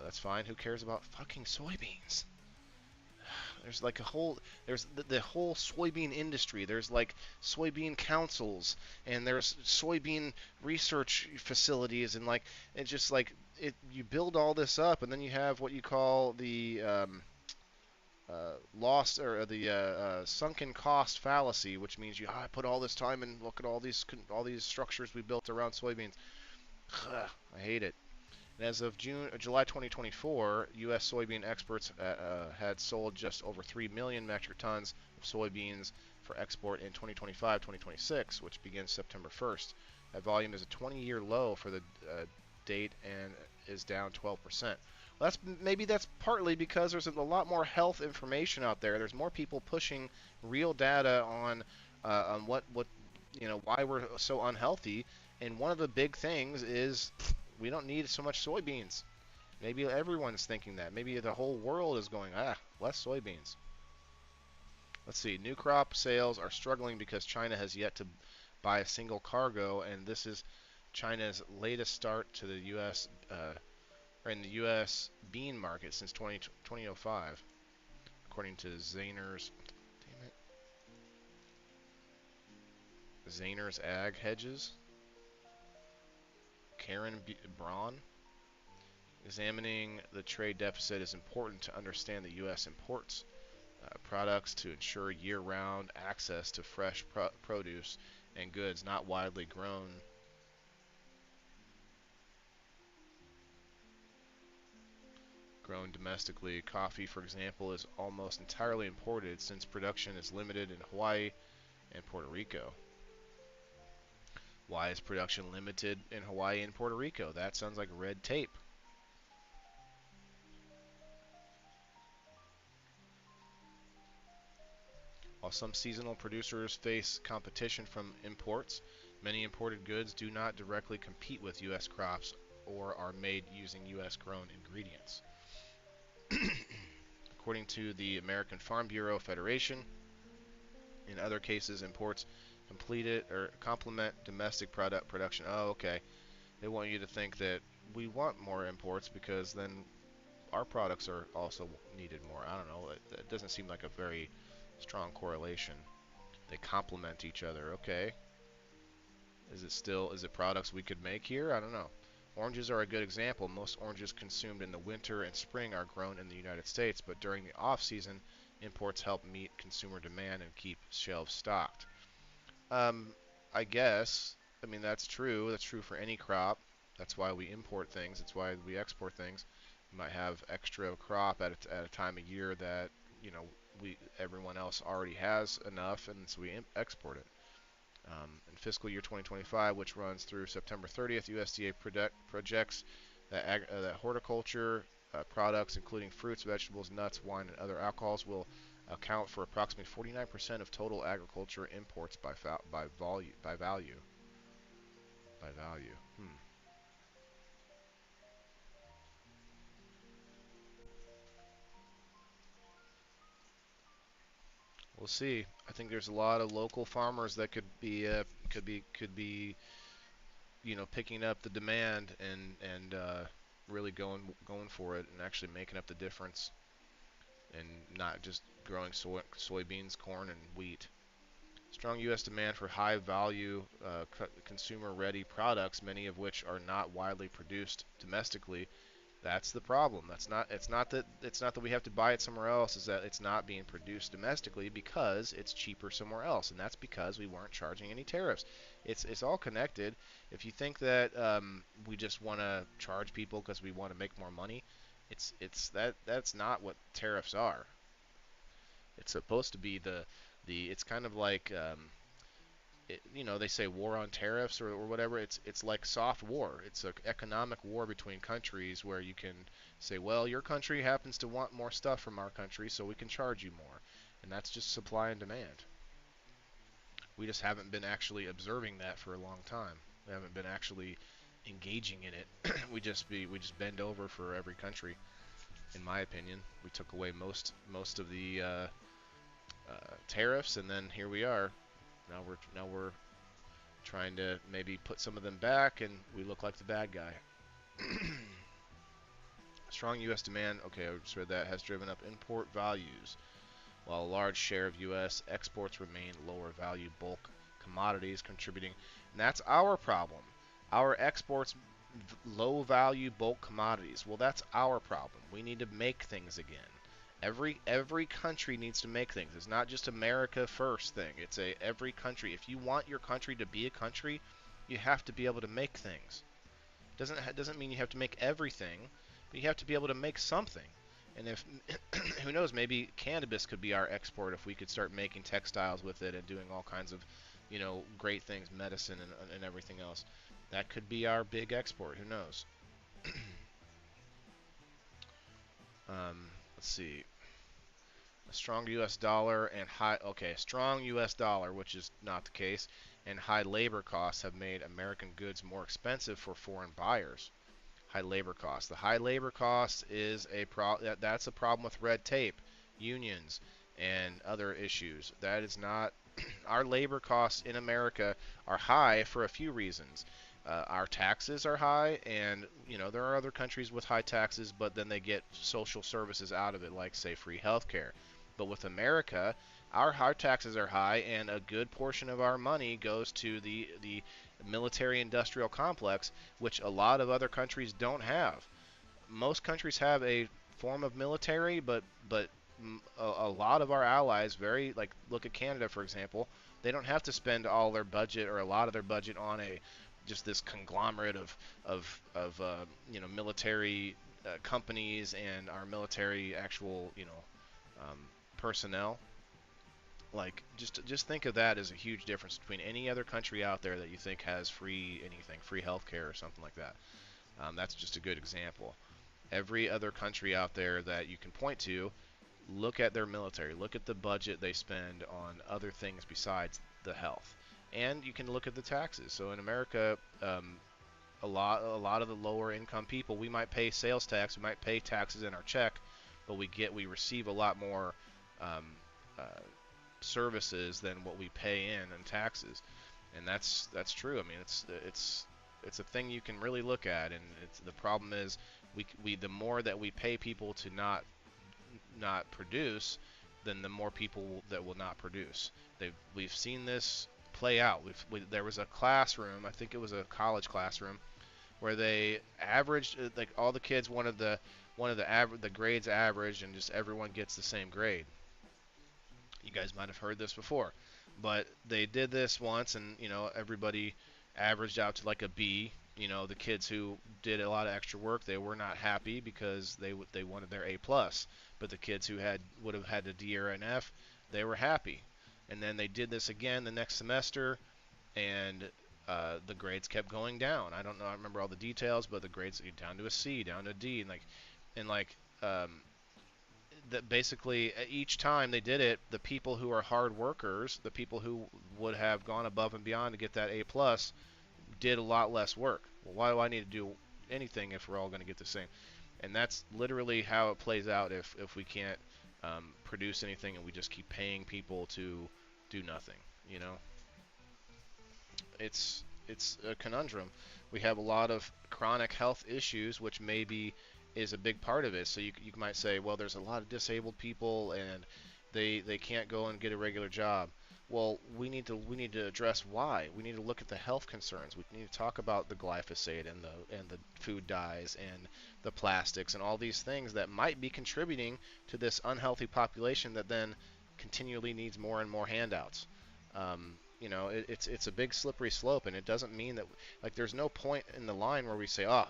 That's fine. Who cares about fucking soybeans? There's like there's the whole soybean industry. There's like soybean councils, and there's soybean research facilities, and like it's just like you build all this up, and then you have what you call the lost or the sunken cost fallacy, which means I put all this time and look at all these structures we built around soybeans. Ugh, I hate it. And as of July 2024, U.S. soybean exports had sold just over 3 million metric tons of soybeans for export in 2025-2026, which begins September 1st. That volume is a 20-year low for the date and is down 12%. Well, maybe that's partly because there's a lot more health information out there. There's more people pushing real data on what why we're so unhealthy, and one of the big things is we don't need so much soybeans. Maybe everyone's thinking that. Maybe the whole world is going, less soybeans. Let's see. New crop sales are struggling because China has yet to buy a single cargo, and this is China's latest start to the U.S. In the U.S. bean market since 2005, according to Zainer's Ag Hedges. Karen Braun. Examining the trade deficit is important to understand the U.S. imports products to ensure year-round access to fresh produce and goods not widely grown domestically. Coffee, for example, is almost entirely imported since production is limited in Hawaii and Puerto Rico. Why is production limited in Hawaii and Puerto Rico? That sounds like red tape. While some seasonal producers face competition from imports, many imported goods do not directly compete with U.S. crops or are made using U.S. grown ingredients. According to the American Farm Bureau Federation, in other cases, imports complement domestic product production. Oh, okay. They want you to think that we want more imports because then our products are also needed more. I don't know. It doesn't seem like a very strong correlation. They complement each other. Okay. Is it products we could make here? I don't know. Oranges are a good example. Most oranges consumed in the winter and spring are grown in the United States, but during the off-season, imports help meet consumer demand and keep shelves stocked. I guess. I mean, that's true. That's true for any crop. That's why we import things. That's why we export things. We might have extra crop at a time of year that everyone else already has enough, and so we export it. In fiscal year 2025, which runs through September 30th, USDA projects that horticulture products, including fruits, vegetables, nuts, wine, and other alcohols, will account for approximately 49% of total agriculture imports by value. By value. we'll see. I think there's a lot of local farmers that could be picking up the demand and really going for it and actually making up the difference and not just growing soybeans, corn, and wheat. Strong U.S. demand for high-value, consumer-ready products, many of which are not widely produced domestically. That's the problem. It's not that we have to buy it somewhere else. Is that it's not being produced domestically because it's cheaper somewhere else, and that's because we weren't charging any tariffs. It's all connected. If you think that we just want to charge people because we want to make more money, that's not what tariffs are. It's supposed to be the it's kind of like they say war on tariffs or whatever. It's like soft war. It's an economic war between countries where you can say, well, your country happens to want more stuff from our country, so we can charge you more, and that's just supply and demand. We just haven't been actually observing that for a long time. We haven't been actually engaging in it. We just bend over for every country. In my opinion, we took away most of the tariffs, and then here we are. Now we're trying to maybe put some of them back, and we look like the bad guy. Strong U.S. demand, okay, I just read that, has driven up import values, while a large share of U.S. exports remain lower value bulk commodities contributing. And that's our problem. Our exports low value bulk commodities. Well, that's our problem. We need to make things again. Every country needs to make things. It's not just America first thing. It's every country. If you want your country to be a country, you have to be able to make things. Doesn't mean you have to make everything, but you have to be able to make something. And if who knows, maybe cannabis could be our export if we could start making textiles with it and doing all kinds of, great things, medicine and everything else. That could be our big export. Who knows? Let's see. A strong U.S. dollar and strong U.S. dollar, which is not the case, and high labor costs have made American goods more expensive for foreign buyers. High labor costs. The high labor costs is that's a problem with red tape, unions, and other issues. That is not our labor costs in America are high for a few reasons. Our taxes are high, and there are other countries with high taxes, but then they get social services out of it, like say free healthcare. But with America, our taxes are high, and a good portion of our money goes to the military-industrial complex, which a lot of other countries don't have. Most countries have a form of military, but a lot of our allies, look at Canada for example, they don't have to spend all their budget or a lot of their budget on just this conglomerate of military companies and our military actual personnel. Like just think of that as a huge difference between any other country out there that you think has free healthcare or something like that. That's just a good example. Every other country out there that you can point to, look at their military, look at the budget they spend on other things besides the health, and you can look at the taxes. So in America, a lot of the lower income people, we might pay sales tax, we might pay taxes in our check, but we receive a lot more um, uh, services than what we pay in taxes, and that's true. I mean, it's a thing you can really look at, and the problem is the more that we pay people to not produce, then the more people that will not produce. We've seen this play out. There was a classroom, I think it was a college classroom, where they averaged like all the kids wanted the grades average, and just everyone gets the same grade. You guys might have heard this before, but they did this once, and everybody averaged out to like a B. The kids who did a lot of extra work, they were not happy because they wanted their A plus. But the kids who would have had a D or an F, they were happy. And then they did this again the next semester, and the grades kept going down. I don't know, I remember all the details, but the grades down to a C, down to a D, and that basically each time they did it, the people who are hard workers, the people who would have gone above and beyond to get that A plus, did a lot less work. Well, why do I need to do anything if we're all going to get the same? And that's literally how it plays out if we can't produce anything, and we just keep paying people to do nothing. You know, it's a conundrum. We have a lot of chronic health issues, which maybe is a big part of it. So you might say, well, there's a lot of disabled people and they can't go and get a regular job. Well, we need to address why. We need to look at the health concerns. We need to talk about the glyphosate and the food dyes and the plastics and all these things that might be contributing to this unhealthy population that then continually needs more and more handouts. It's a big slippery slope, and it doesn't mean that like there's no point in the line where we say, oh,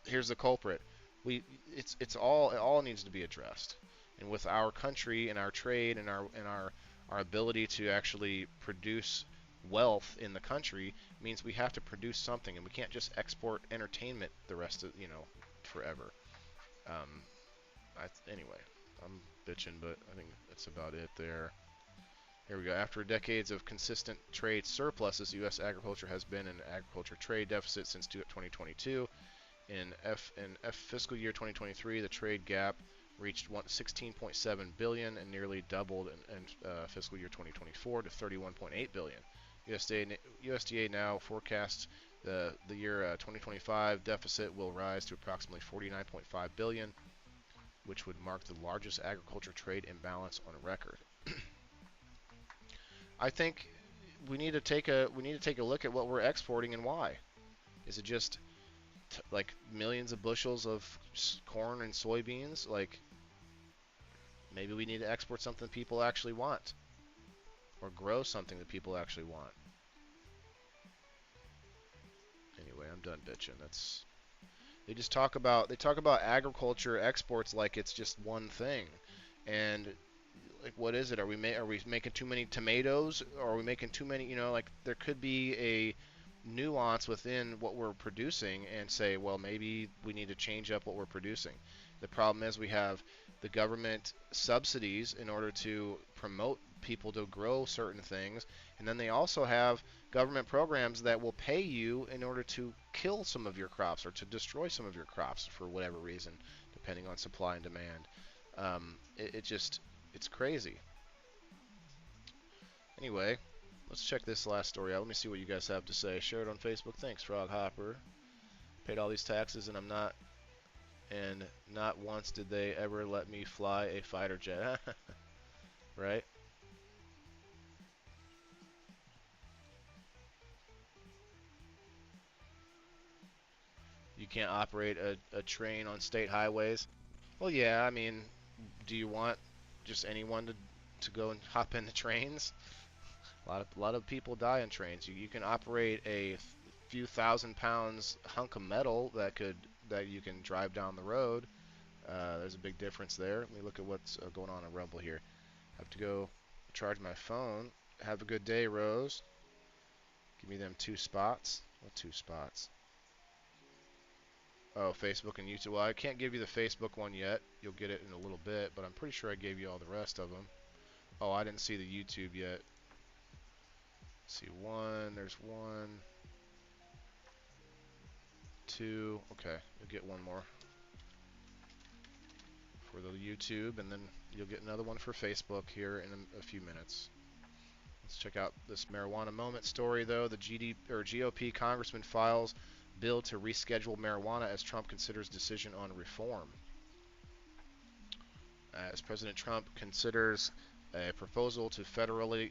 here's the culprit. It all needs to be addressed. And with our country and our trade and our ability to actually produce wealth in the country means we have to produce something, and we can't just export entertainment the rest of forever. Um, anyway, I'm bitching, but I think that's about it there. Here we go. After decades of consistent trade surpluses, U.S. agriculture has been in an agriculture trade deficit since 2022. In fiscal year 2023, the trade gap reached 16.7 billion and nearly doubled in fiscal year 2024 to 31.8 billion. USDA now forecasts the year 2025 deficit will rise to approximately 49.5 billion, which would mark the largest agriculture trade imbalance on record. I think we need to take a look at what we're exporting and why. Is it just like millions of bushels of corn and soybeans? Like maybe we need to export something people actually want, or grow something that people actually want. Anyway, I'm done bitching. They talk about agriculture exports like it's just one thing, and like what is it? Are we making too many tomatoes, or are we making too many? Like there could be a nuance within what we're producing and say, well, maybe we need to change up what we're producing. The problem is we have the government subsidies in order to promote people to grow certain things, and then they also have government programs that will pay you in order to kill some of your crops or to destroy some of your crops for whatever reason, depending on supply and demand. It's crazy. Anyway, let's check this last story out. Let me see what you guys have to say. Share it on Facebook. Thanks, Frog Hopper. Paid all these taxes, and not once did they ever let me fly a fighter jet. Right? You can't operate a train on state highways. Well, yeah, I mean, do you want just anyone to go and hop into trains? A lot of people die in trains. You can operate a few thousand pounds hunk of metal that you can drive down the road. There's a big difference there. Let me look at what's going on in Rumble here. I have to go charge my phone. Have a good day, Rose. Give me them 2 spots. What 2 spots? Oh, Facebook and YouTube. Well, I can't give you the Facebook one yet. You'll get it in a little bit, but I'm pretty sure I gave you all the rest of them. Oh, I didn't see the YouTube yet. Let's see, one. There's one, two. Okay, you'll get one more for the YouTube, and then you'll get another one for Facebook here in a few minutes. Let's check out this marijuana moment story, though. The GOP congressman files bill to reschedule marijuana as Trump considers decision on reform. As President Trump considers a proposal to federally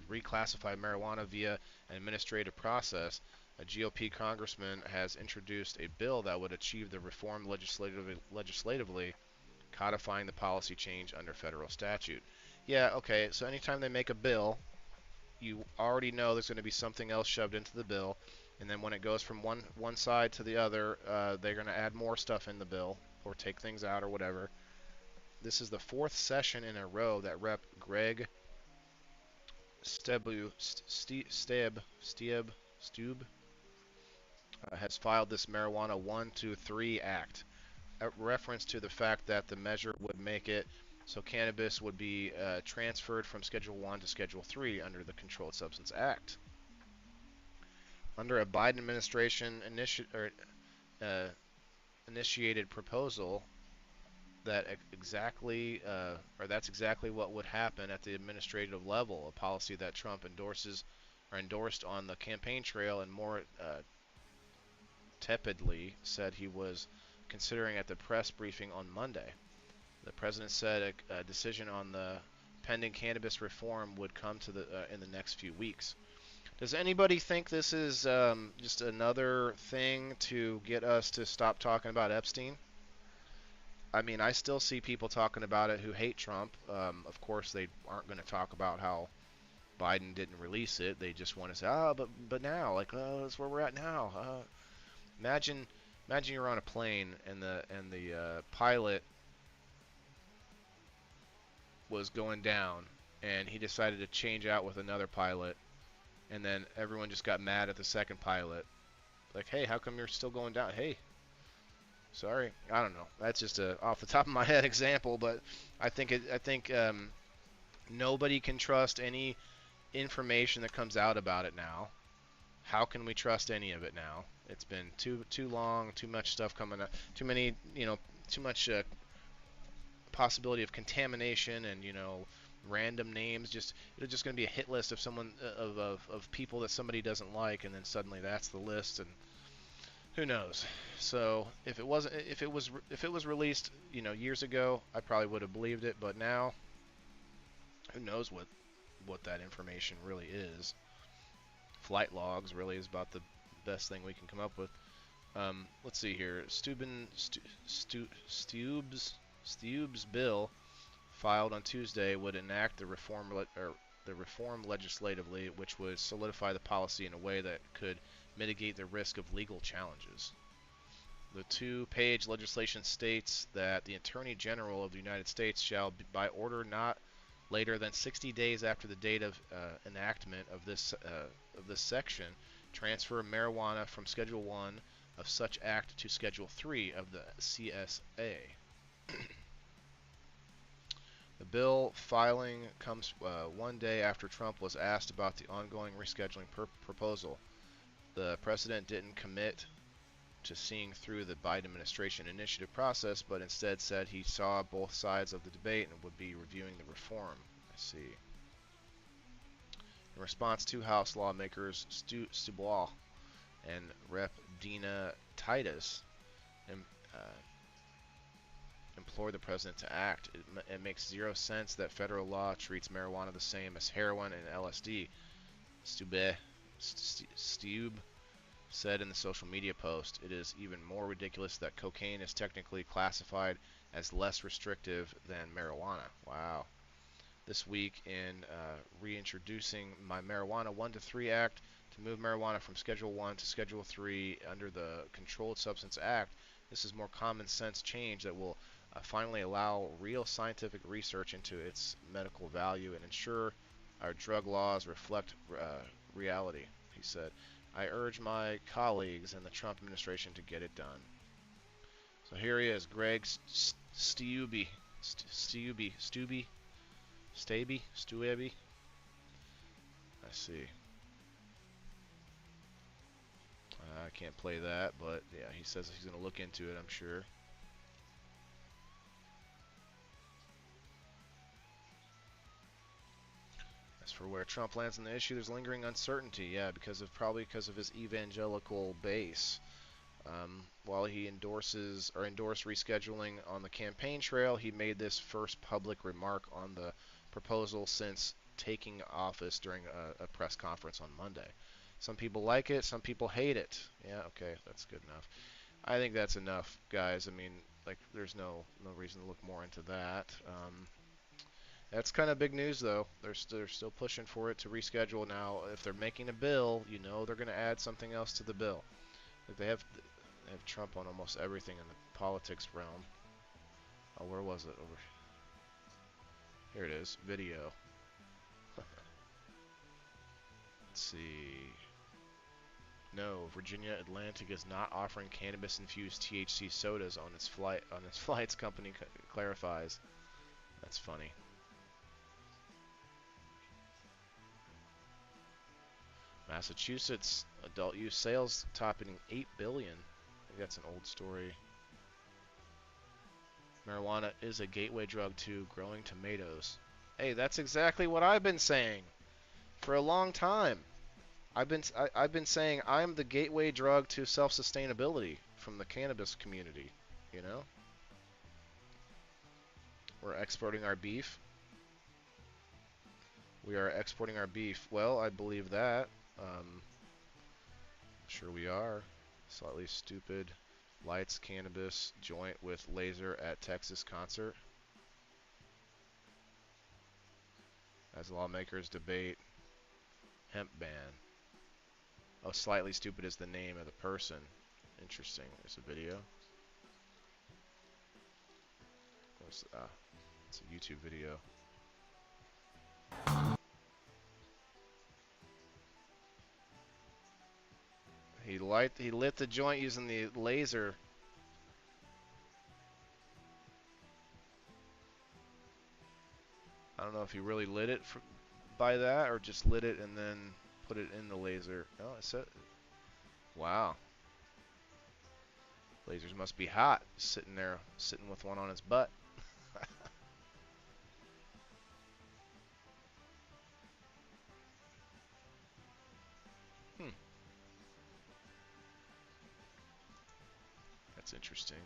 reclassify marijuana via an administrative process, a GOP congressman has introduced a bill that would achieve the reform legislatively, codifying the policy change under federal statute. Yeah, okay, so anytime they make a bill, you already know there's going to be something else shoved into the bill, and then when it goes from one side to the other, they're going to add more stuff in the bill or take things out or whatever. This is the fourth session in a row that Rep. Greg Stube has filed this Marijuana 123 Act, a reference to the fact that the measure would make it so cannabis would be transferred from Schedule 1 to Schedule 3 under the Controlled Substance Act. Under a Biden administration initiated proposal, that's exactly what would happen at the administrative level. A policy that Trump endorses or endorsed on the campaign trail, and more tepidly said he was considering at the press briefing on Monday. The president said a decision on the pending cannabis reform would come to in the next few weeks. Does anybody think this is just another thing to get us to stop talking about Epstein? I mean, I still see people talking about it who hate Trump. Of course, they aren't going to talk about how Biden didn't release it. They just want to say, "Oh, but now, like, that's where we're at now." Imagine, imagine you're on a plane and the pilot was going down, and he decided to change out with another pilot, and then everyone just got mad at the second pilot. Like, hey, how come you're still going down? Hey, sorry, I don't know. That's just a off the top of my head example, but I think nobody can trust any information that comes out about it now. How can we trust any of it now? It's been too long, too much stuff coming up, too many, too much possibility of contamination, and random names. It's just going to be a hit list of someone of people that somebody doesn't like, and then suddenly that's the list, and who knows? So if it was released, years ago, I probably would have believed it. But now, who knows what that information really is? Flight logs really is about the best thing we can come up with. Let's see here. Stube's bill filed on Tuesday would enact the reform legislatively, which would solidify the policy in a way that could mitigate the risk of legal challenges. The two-page legislation states that the Attorney General of the United States shall, by order not later than 60 days after the date of enactment of this section, transfer marijuana from Schedule 1 of such act to Schedule 3 of the CSA. The bill filing comes one day after Trump was asked about the ongoing rescheduling proposal. The president didn't commit to seeing through the Biden administration initiative process, but instead said he saw both sides of the debate and would be reviewing the reform. I see. In response to House lawmakers Stu Bois and Rep. Dina Titus implored the president to act. It makes zero sense that federal law treats marijuana the same as heroin and LSD. Stube said in the social media post, it is even more ridiculous that cocaine is technically classified as less restrictive than marijuana. Wow. This week in reintroducing my Marijuana 1 to 3 Act to move marijuana from Schedule 1 to Schedule 3 under the Controlled Substance Act, this is more common sense change that will finally allow real scientific research into its medical value and ensure our drug laws reflect reality, he said. I urge my colleagues in the Trump administration to get it done. So here he is, Greg Steube. I see. I can't play that, but yeah, he says he's going to look into it, I'm sure. As for where Trump lands on the issue, there's lingering uncertainty. Yeah, probably because of his evangelical base. While he endorsed rescheduling on the campaign trail, he made this first public remark on the proposal since taking office during a press conference on Monday. Some people like it, some people hate it. Yeah, okay, that's good enough. I think that's enough, guys. I mean, like, there's no reason to look more into that. That's kind of big news, though. They're still pushing for it to reschedule. Now, if they're making a bill, they're going to add something else to the bill. Like they have Trump on almost everything in the politics realm. Oh, where was it? Over here it is. Video. Let's see. No, Virginia Atlantic is not offering cannabis-infused THC sodas on its flights. Company clarifies. That's funny. Massachusetts adult use sales topping 8 billion. I think that's an old story. Marijuana is a gateway drug to growing tomatoes. Hey, that's exactly what I've been saying for a long time. I've been saying I'm the gateway drug to self-sustainability from the cannabis community. You know, we're exporting our beef. We are exporting our beef. Well, I believe that. Sure we are. Slightly stupid. Lights cannabis joint with laser at Texas concert. As lawmakers debate hemp ban. Oh, Slightly Stupid is the name of the person. Interesting. There's a video. It's a YouTube video. He lit the joint using the laser. I don't know if he really lit it by that or just lit it and then put it in the laser. Oh, it said, wow. Lasers must be hot. Sitting there, sitting with one on his butt. Hmm. That's interesting.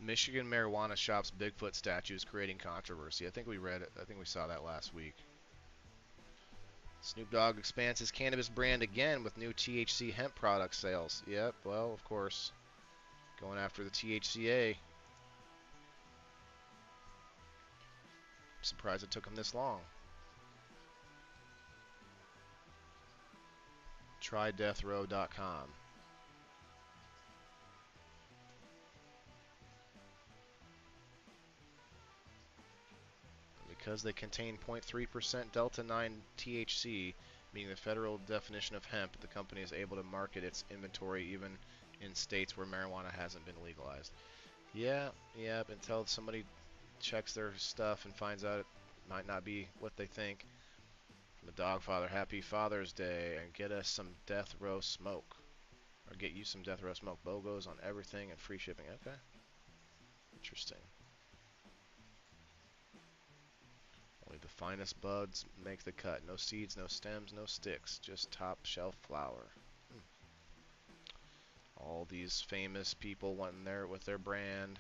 Michigan marijuana shops Bigfoot statues creating controversy. I think we read it. I think we saw that last week. Snoop Dogg expands his cannabis brand again with new THC hemp product sales. Yep, well, of course, going after the THCA. I'm surprised it took him this long. TryDeathRow.com. Because they contain 0.3% Delta 9 THC, meaning the federal definition of hemp, the company is able to market its inventory even in states where marijuana hasn't been legalized. Yeah, until somebody checks their stuff and finds out it might not be what they think. From the Dogfather, happy Father's Day, and get us some Death Row smoke. Or get you some Death Row smoke. BOGOs on everything and free shipping. Okay. Interesting. Only the finest buds make the cut. No seeds, no stems, no sticks. Just top shelf flower. All these famous people wanting there with their brand.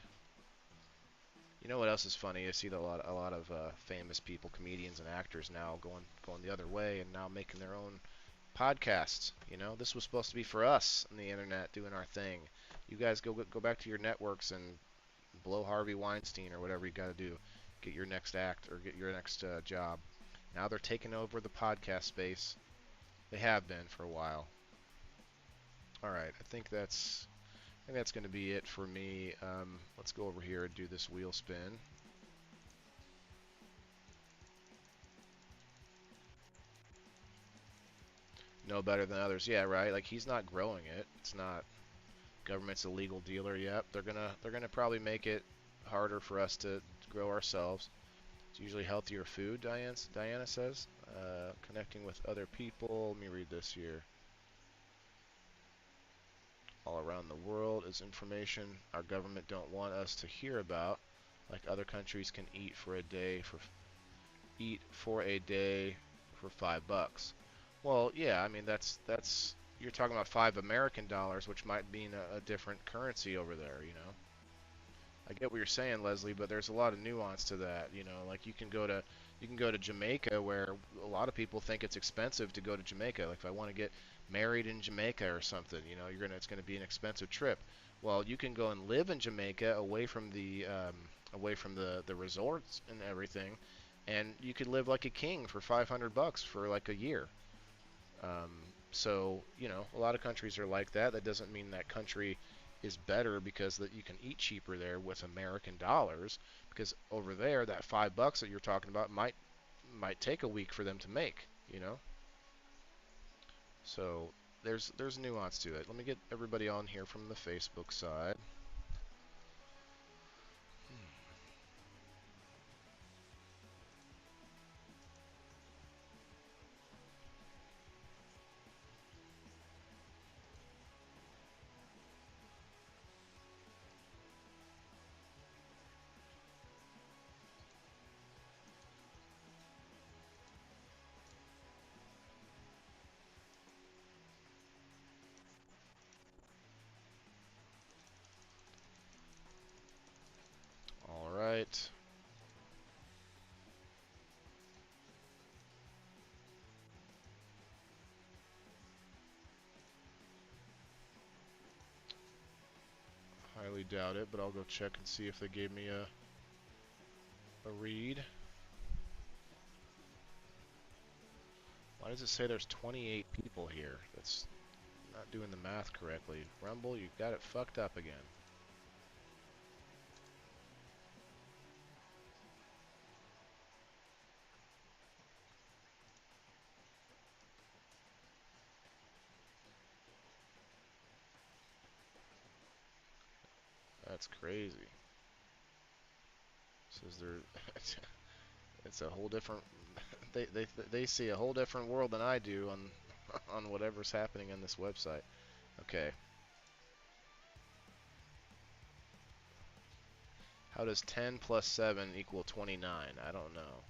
You know what else is funny? I see a lot of famous people, comedians and actors now going the other way and now making their own podcasts. You know, this was supposed to be for us on the internet doing our thing. You guys go back to your networks and blow Harvey Weinstein or whatever you got to do. Get your next act or get your next job. Now they're taking over the podcast space. They have been for a while. All right, I think that's going to be it for me. Let's go over here and do this wheel spin. No better than others. Yeah, right. Like he's not growing it. It's not government's a legal dealer yet. They're gonna probably make it harder for us to grow ourselves. It's usually healthier food, Diana says. Connecting with other people. Let me read this here. All around the world is information our government don't want us to hear about, like other countries can eat for a day for $5. Well, yeah, I mean that's you're talking about $5 American, which might mean a different currency over there, you know. I get what you're saying, Leslie, but there's a lot of nuance to that. You know, like you can go to Jamaica, where a lot of people think it's expensive to go to Jamaica. Like if I want to get married in Jamaica or something, you know, it's gonna be an expensive trip. Well, you can go and live in Jamaica, away from the resorts and everything, and you could live like a king for $500 for like a year. Um, so, you know, a lot of countries are like that. That doesn't mean that country is better because that you can eat cheaper there with American dollars. Because over there, that $5 that you're talking about might take a week for them to make. You know. So there's nuance to it. Let me get everybody on here from the Facebook side. highly doubt it, but I'll go check and see if they gave me a read. Why does it say there's 28 people here? That's not doing the math correctly. Rumble, you got it fucked up again. That's crazy. Says they're it's a whole different they see a whole different world than I do on on whatever's happening on this website. Okay. How does 10 plus 7 equal 29? I don't know.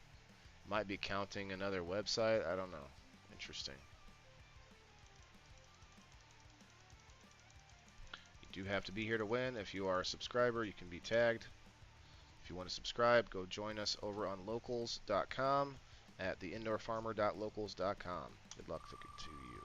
Might be counting another website. I don't know. Interesting. You do have to be here to win. If you are a subscriber, you can be tagged. If you want to subscribe, go join us over on locals.com at theindoorfarmer.locals.com. Good luck to you.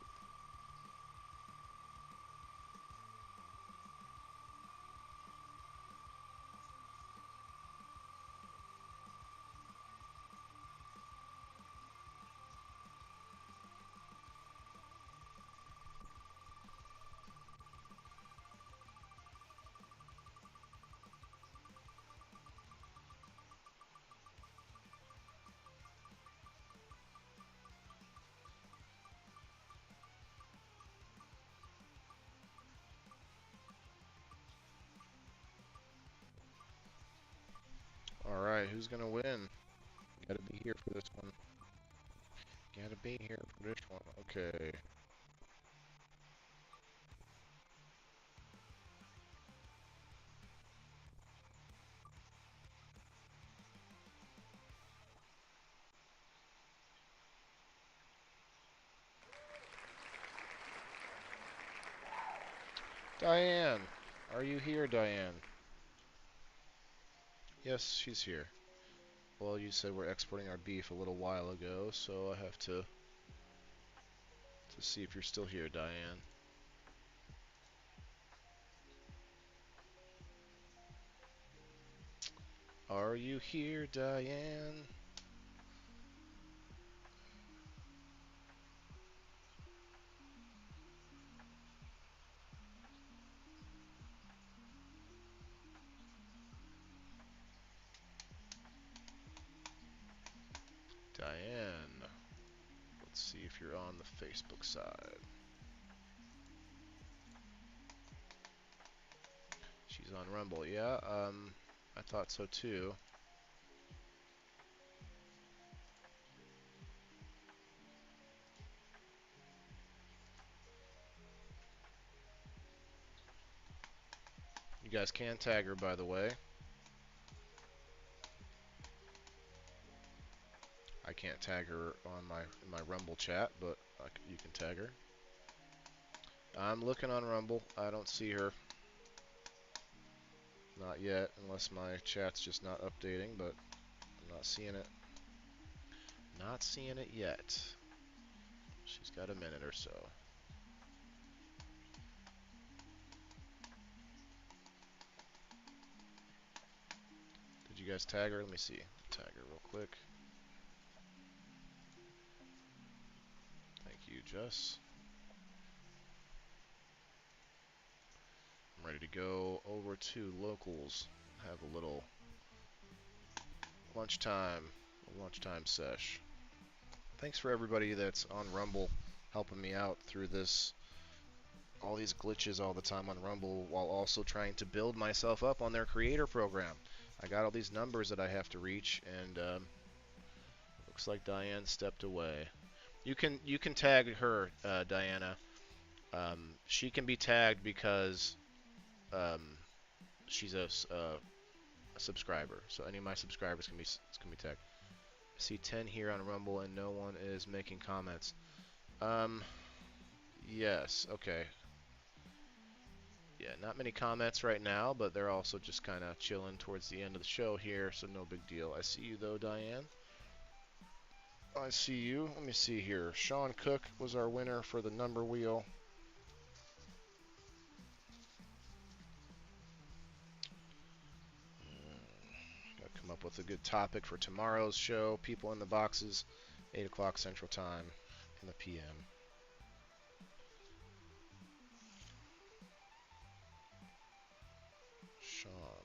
Alright, who's going to win? Gotta be here for this one. Gotta be here for this one. Okay. Diane! Are you here, Diane? Yes, she's here. Well, you said we're exporting our beef a little while ago, so I have to see if you're still here, Diane. Are you here, Diane? Diane. Let's see if you're on the Facebook side. She's on Rumble. Yeah, I thought so too. You guys can tag her, by the way. I can't tag her on in my Rumble chat, but you can tag her. I'm looking on Rumble. I don't see her. Not yet, unless my chat's just not updating, but I'm not seeing it. Not seeing it yet. She's got a minute or so. Did you guys tag her? Let me see. Tag her real quick. Thank you, Jess. I'm ready to go over to locals. Have a little lunchtime sesh. Thanks for everybody that's on Rumble helping me out through this, all these glitches all the time on Rumble, while also trying to build myself up on their creator program. I got all these numbers that I have to reach, and looks like Diane stepped away. You can tag her, Diana. She can be tagged because she's a subscriber. So any of my subscribers can be tagged. I see 10 here on Rumble, and no one is making comments. Yes, okay. Yeah, not many comments right now, but they're also just kind of chilling towards the end of the show here, so no big deal. I see you, though, Diane. I see you. Let me see here. Sean Cook was our winner for the number wheel. with a good topic for tomorrow's show. People in the boxes, 8 o'clock Central Time in the PM.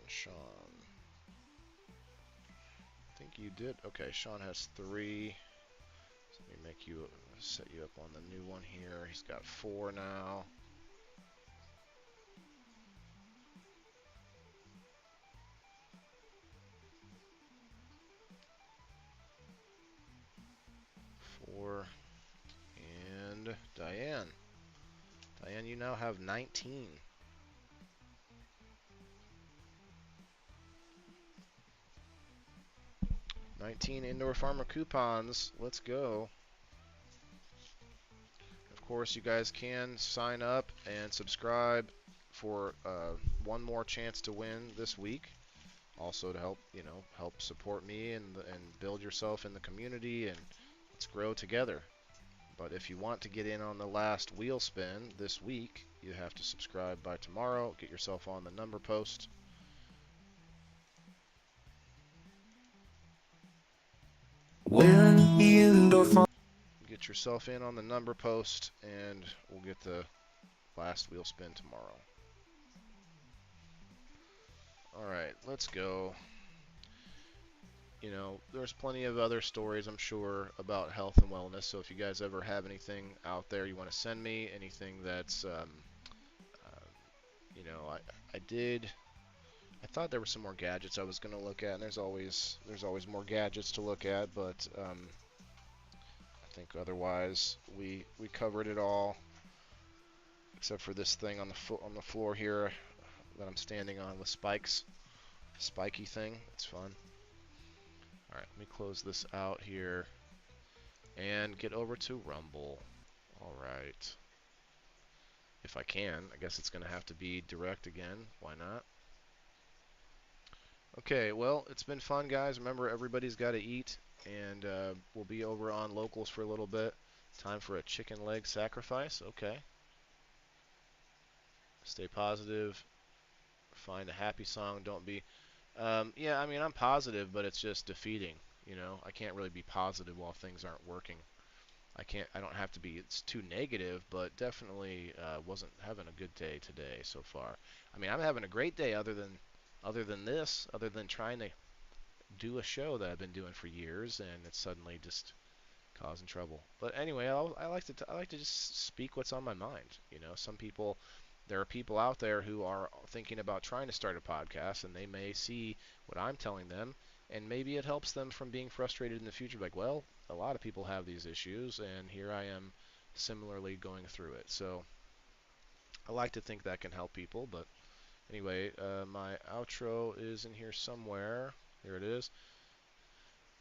Sean. I think you did. Okay, Sean has 3. So let me set you up on the new one here. He's got 4 now. And Diane. Diane, you now have 19. 19 Indoor Farmer coupons. Let's go. Of course, you guys can sign up and subscribe for one more chance to win this week. Also to help support me and build yourself in the community, and let's grow together. But if you want to get in on the last wheel spin this week, you have to subscribe by tomorrow. Get yourself on the number post. Get yourself in on the number post, and we'll get the last wheel spin tomorrow. Alright, let's go. You know, there's plenty of other stories, I'm sure, about health and wellness. So if you guys ever have anything out there you want to send me, anything that's, you know, I thought there were some more gadgets I was going to look at, and there's always more gadgets to look at, but I think otherwise we covered it all, except for this thing on the floor here that I'm standing on with spikes. Spiky thing. It's fun. Alright, let me close this out here and get over to Rumble. Alright. If I can. I guess it's going to have to be direct again. Why not? Okay, well, it's been fun, guys. Remember, everybody's got to eat, and we'll be over on Locals for a little bit. Time for a chicken leg sacrifice. Okay. Stay positive. Find a happy song. Don't be... yeah, I mean, I'm positive, but it's just defeating, you know. I can't really be positive while things aren't working. I don't have to be, it's too negative, but definitely wasn't having a good day today so far. I mean, I'm having a great day other than trying to do a show that I've been doing for years, and it's suddenly just causing trouble. But anyway, I like to just speak what's on my mind. You know, there are people out there who are thinking about trying to start a podcast, and they may see what I'm telling them, and maybe it helps them from being frustrated in the future. Like, well, a lot of people have these issues, and here I am similarly going through it. So I like to think that can help people. But anyway, my outro is in here somewhere. Here it is.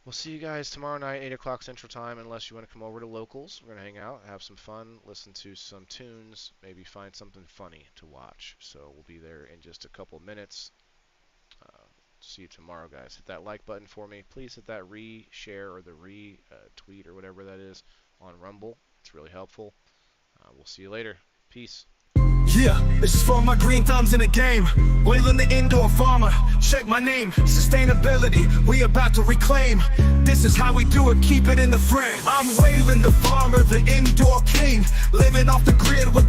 We'll see you guys tomorrow night, 8 o'clock Central Time, unless you want to come over to Locals. We're going to hang out, have some fun, listen to some tunes, maybe find something funny to watch. So we'll be there in just a couple minutes. See you tomorrow, guys. Hit that like button for me. Please hit that re-share or the re-tweet or whatever that is on Rumble. It's really helpful. We'll see you later. Peace. Yeah, this is for my green thumbs in the game. Wailing the indoor farmer, check my name. Sustainability, we about to reclaim. This is how we do it, keep it in the frame. I'm wailing the farmer, the indoor king. Living off the grid with